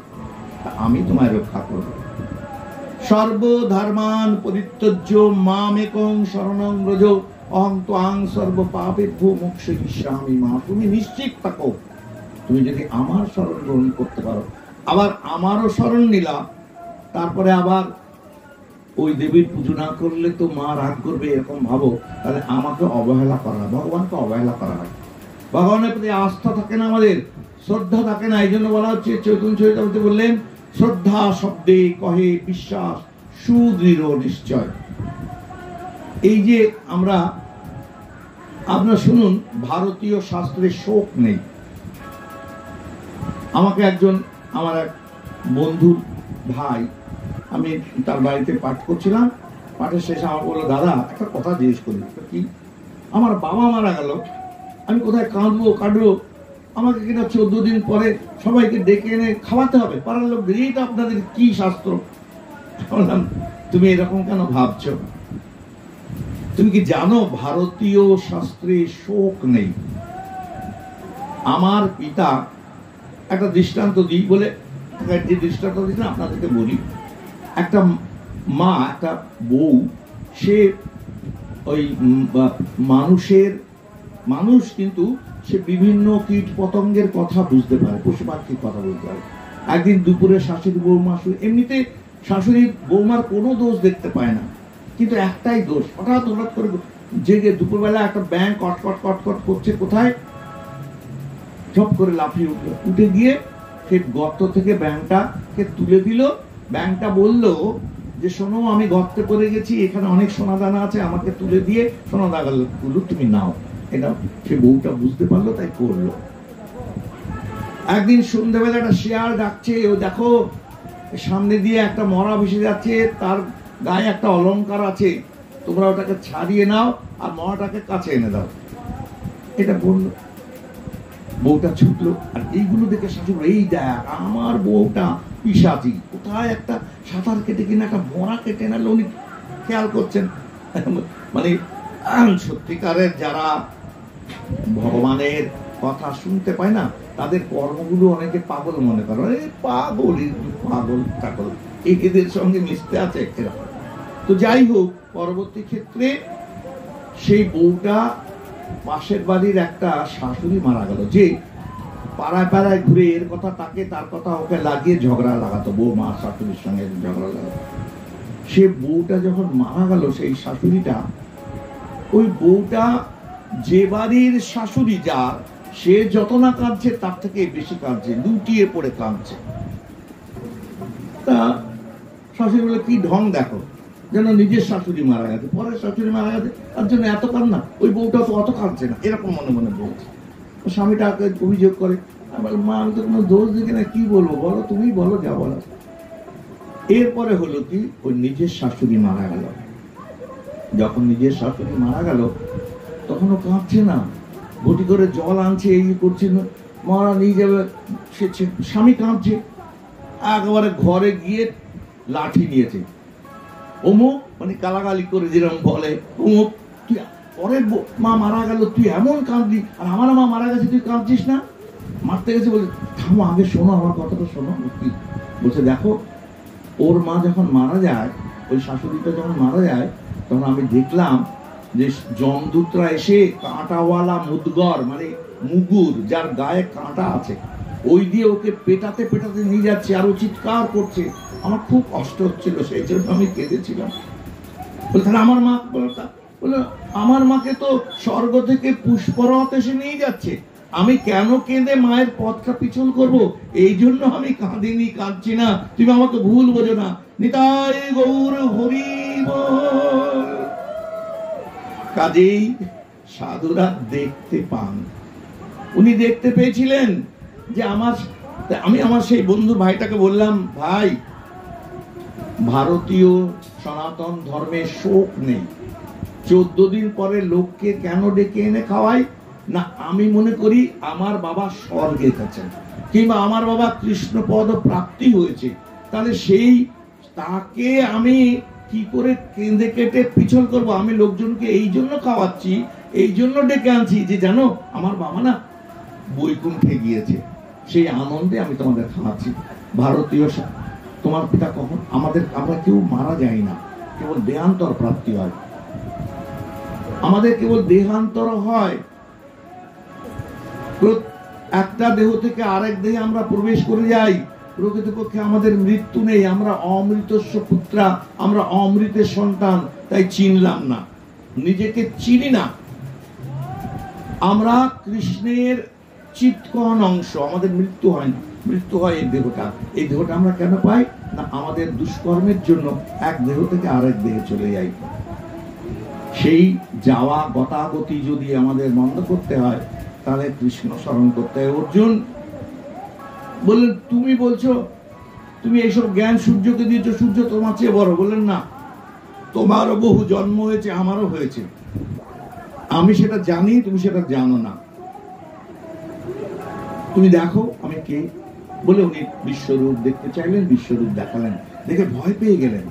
তা আমি তোমায় রক্ষা করব। সর্বধর্মান পরিত্যজ্য মামেকং শরণং ব্রজ অহং ত্বাং সর্ব পাপেভ্যো মোক্ষয়িষ্যামি মা। তুমি নিশ্চিত থাকো, তুমি যদি আমার শরণ গ্রহণ করতে পারো। আবার আমারও শরণ নিলাম, তারপরে আবার ওই দেবীর পুজো না করলে তো মা রাগ করবে এরকম ভাবো, তাহলে আমাকে অবহেলা করা হয়, ভগবানকে অবহেলা করা হয়। ভগবানের প্রতি আস্থা থাকে না, আমাদের শ্রদ্ধা থাকে না। এই জন্য বলা হচ্ছে, চৈতন্য চরিতামৃতে বললেন, শ্রদ্ধা শব্দে কহে বিশ্বাস সুদৃঢ় নিশ্চয়। এই যে আপনারা শুনুন, ভারতীয় শাস্ত্রে শোক নেই। আমাকে আমার এক বন্ধুর ভাই, আমি তার বাড়িতে পাঠ করছিলাম, পাঠের শেষে আমার বললো, দাদা একটা কথা জিজ্ঞেস করি। কি? আমার বাবা মারা গেল, আমি কোথায় কাঁদবো? আমাকে কিনা 14 দিন পরে সবাইকে ডেকে এনে খাওয়াতে হবে পাড়ার লোকদের, এইটা আপনাদের কি শাস্ত্র? বললাম, তুমি এরকম কেন ভাবছো? তুমি কি জানো ভারতীয় শাস্ত্রে শোক নেই? আমার পিতা, একটা দৃষ্টান্ত দিই বলে, যে দৃষ্টান্ত দিচ্ছেন আপনাদেরকে বলি। একটা মা, একটা বউ, সে ওই মানুষ কিন্তু সে বিভিন্ন কীট পতঙ্গের কথা বুঝতে পারে, পশু পাখির কথা বুঝতে পারে। একদিন দুপুরে শাশুড়ি বৌমা, এমনিতে শাশুড়ি বৌমার কোনো দোষ দেখতে পায় না, কিন্তু একটাই দোষ, হঠাৎ করে জেগে দুপুরবেলা একটা ব্যাঙ কটকট করছে, কোথায় ঝপ করে লাফিয়ে উঠলো, উঠে গিয়ে সে গর্ত থেকে ব্যাঙটাকে তুলে দিল। ব্যাঙটা বলল যে, শোনো, আমি গর্তে পড়ে গেছি, এখানে অনেক সোনা দানা আছে, আমাকে তুলে দিয়ে সোনা দানাগুলো তুমি নাও। এটা সে বউটা বুঝতে পারলো, তাই করলো। একদিন সন্ধ্যাবেলা একটা শেয়াল ডাকছে, ও দেখো সামনে দিয়ে একটা মরা ভেসে যাচ্ছে, তার গায়ে একটা অলংকার আছে, তোমরা ওটাকে ছাড়িয়ে নাও আর মরাটাকে কাছে এনে দাও। এটা বললো। বউটা ছুটলো, আর এইগুলো দেখে শাশুড়ি, এই দেখ আমার বউটা পিশাচি, কোথায় একটা সাঁতার কেটে কিনা একটা মরা কেটে না, উনি খেয়াল করছেন। মানে সত্যিকারের যারা ভগবানের কথা শুনতে পায় না, তাদের কর্মগুলো অনেকে পাগল মনে করে, পাগল এদের সঙ্গে মিশতে আছে এরকম। তো যাই হোক, পরবর্তী ক্ষেত্রে সেই বউটা, পাশের বাড়ির একটা শাশুড়ি মারা গেল, যে পাড়ায় ঘুরে এর কথা তাকে, তার কথা ওকে লাগিয়ে ঝগড়া লাগাতো, বউ মা শাশুড়ির সঙ্গে ঝগড়া লাগাতো। সে বউটা যখন মারা গেল, সেই শাশুড়িটা, ওই বউটা যে বাড়ির শাশুড়ি, যার, সে যত না কাঁদছে তার থেকে বেশি কাঁদছে, লুটিয়ে পড়ে কাঁদছে। তা শাশুড়ি বলে, কি ঢং দেখো, যেন নিজের শাশুড়ি মারা গেছে, পরের শাশুড়ি মারা গেছে, তার জন্য এত কান্না, ওই বউটা তো অত কাঁদছে না, এরকম মনে মনে বলছে। স্বামীটাকে অভিযোগ করে, মা আমি তো কোনো দোষ দেখি না, কি বলবো বলো, তুমি বলো যা বলো। এরপরে হলো কি, ওই নিজের শাশুড়ি মারা গেল। যখন নিজের শাশুড়ি মারা গেল, তখন ও কাঁদছে না, ঘটি করে জল আনছে, এই করছে, মারা নিয়ে যাবে, স্বামী কাঁদছে। একেবারে ঘরে গিয়ে লাঠি নিয়েছে, অমুক, মানে গালাগালি করে যেরকম বলে, অমুক, তুই পরের মা মারা গেল, তুই এমন কাঁদলি, আর আমার মা মারা গেছে তুই কাঁদছিস না? মারতে গেছে। বলে, থামো, আগে শোনো, আমার কথাটা শোনো। কি বলছে? দেখো, ওর মা যখন মারা যায়, ওই শাশুড়িটা যখন মারা যায়, তখন আমি দেখলাম যে যমদূতরা এসে কাঁটাওয়ালা মুদগর, মানে মুগুর, যার গায়ে কাঁটা আছে, ওই দিয়ে ওকে পেটাতে নিয়ে যাচ্ছে, আর ও চিৎকার করছে। আমার খুব কষ্ট হচ্ছিল, সেই জন্য আমি কেঁদেছিলাম। বলে, তাহলে আমার মা? বলে, আমার মাকে তো স্বর্গ থেকে পুষ্পরথ এসে নিয়ে যাচ্ছে, আমি কেন কেঁদে মায়ের পথটা পিছল করব? এই জন্য আমি কাঁদিনি, কাঁদছি না, তুমি আমাকে ভুল বোঝো না। নিতাই গৌর হরি বল। কাজেই সাধুরা দেখতে পান, উনি দেখতে পেয়েছিলেন যে আমি আমার সেই বন্ধু ভাইটাকে বললাম, ভাই, ভারতীয় সনাতন ধর্মে শোক নেই। 14 দিন পরে লোককে কেন ডেকে এনে খাওয়াই না? আমি মনে করি আমার বাবা স্বর্গে গেছেন, কিংবা আমার বাবা কৃষ্ণপদ প্রাপ্তি হয়েছে, তাহলে সেই তাকে আমি কি করে কেঁদে কেটে পিছল করব? আমি লোকজনকে এই জন্য খাওয়াচ্ছি, এই জন্য ডেকে আনছি যে জানো আমার বাবা না বৈকুণ্ঠে গিয়েছে, সেই আনন্দে আমি তোমাদের খাওয়াচ্ছি। ভারতীয়, তোমার পিতা কখন, আমরা কেউ মারা যাই না, কেবল দেহান্তর প্রাপ্তি হয়। আমাদের কেবল দেহান্তর হয়, একটা দেহ থেকে আরেক দেহে আমরা প্রবেশ করে যাই। প্রকৃতপক্ষে আমাদের মৃত্যু নেই, আমরা অমৃতস্য পুত্রা, আমরা অমৃতের সন্তান, তাই চিনলাম না, নিজেকে চিনি না। আমরা কৃষ্ণের চিৎকণ অংশ, আমাদের মৃত্যু হয় না, মৃত্যু হয় এই দেহটা। এই দেহটা আমরা কেন পাই না? আমাদের দুষ্কর্মের জন্য এক দেহ থেকে আরেক দেহে চলে যাই। সেই যাওয়া গতাগতি যদি আমাদের বন্ধ করতে হয়, তাহলে কৃষ্ণ স্মরণ করতে হয়। অর্জুন বললেন, তুমি বলছো তুমি এইসব জ্ঞান সূর্যকে দিয়েছো, সূর্য তোমার চেয়ে বড়। বললেন, না, তোমারও বহু জন্ম হয়েছে, আমারও হয়েছে, আমি সেটা জানি, তুমি সেটা জানো না। তুমি দেখো আমি কে বলে উনি বিশ্বরূপ দেখতে চাইলেন, বিশ্বরূপ দেখালেন, দেখে ভয় পেয়ে গেলেন।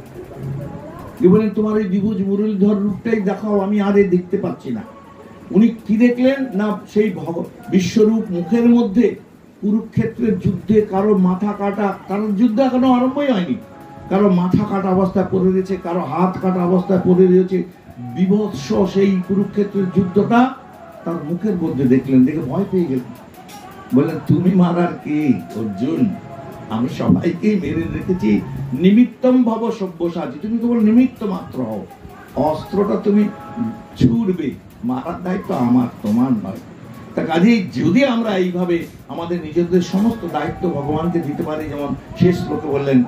বলেন তোমার ওই দ্বিভুজ মুরলীধর রূপটাই দেখাও, আমি আর দেখতে পাচ্ছি না। উনি কি দেখলেন না, সেই বিশ্বরূপ মুখের মধ্যে কুরুক্ষেত্রের যুদ্ধে কারো মাথা কাটা, কারোর যুদ্ধ এখনো আরম্ভই হয়নি, কারো মাথা কাটা অবস্থায় পড়ে রয়েছে, কারো হাত কাটা অবস্থায় পড়ে রয়েছে। বিভৎস সেই কুরুক্ষেত্রের যুদ্ধটা তার মুখের মধ্যে দেখলেন, দেখে ভয় পেয়ে গেলেন। বললেন তুমি মারার কে অর্জুন? আমি সবাইকেই মেরে রেখেছি, নিমিত্তম ভব সব্যসাচী, তুমি কেবল নিমিত্ত মাত্র হও, অস্ত্রটা তুমি ছুড়বে, মারার দায়িত্ব আমার, তোমার নয়। তা কাজেই যদি আমরা এইভাবে আমাদের নিজেদের সমস্ত দায়িত্ব ভগবানকে দিতে পারি, যেমন শেষ শ্লোকে বললেন,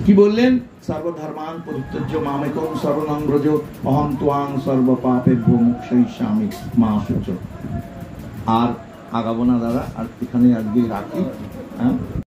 কি বললেন, সর্বধর্মান পরিত্যজ্য মামেকং শরণং ব্রজ অহং ত্বাং সর্ব পাপেভ্যো মোক্ষয়িষ্যামি মা শুচ। আর আগাবো না দাদা, আর এখানে আজকে রাখি। হ্যাঁ।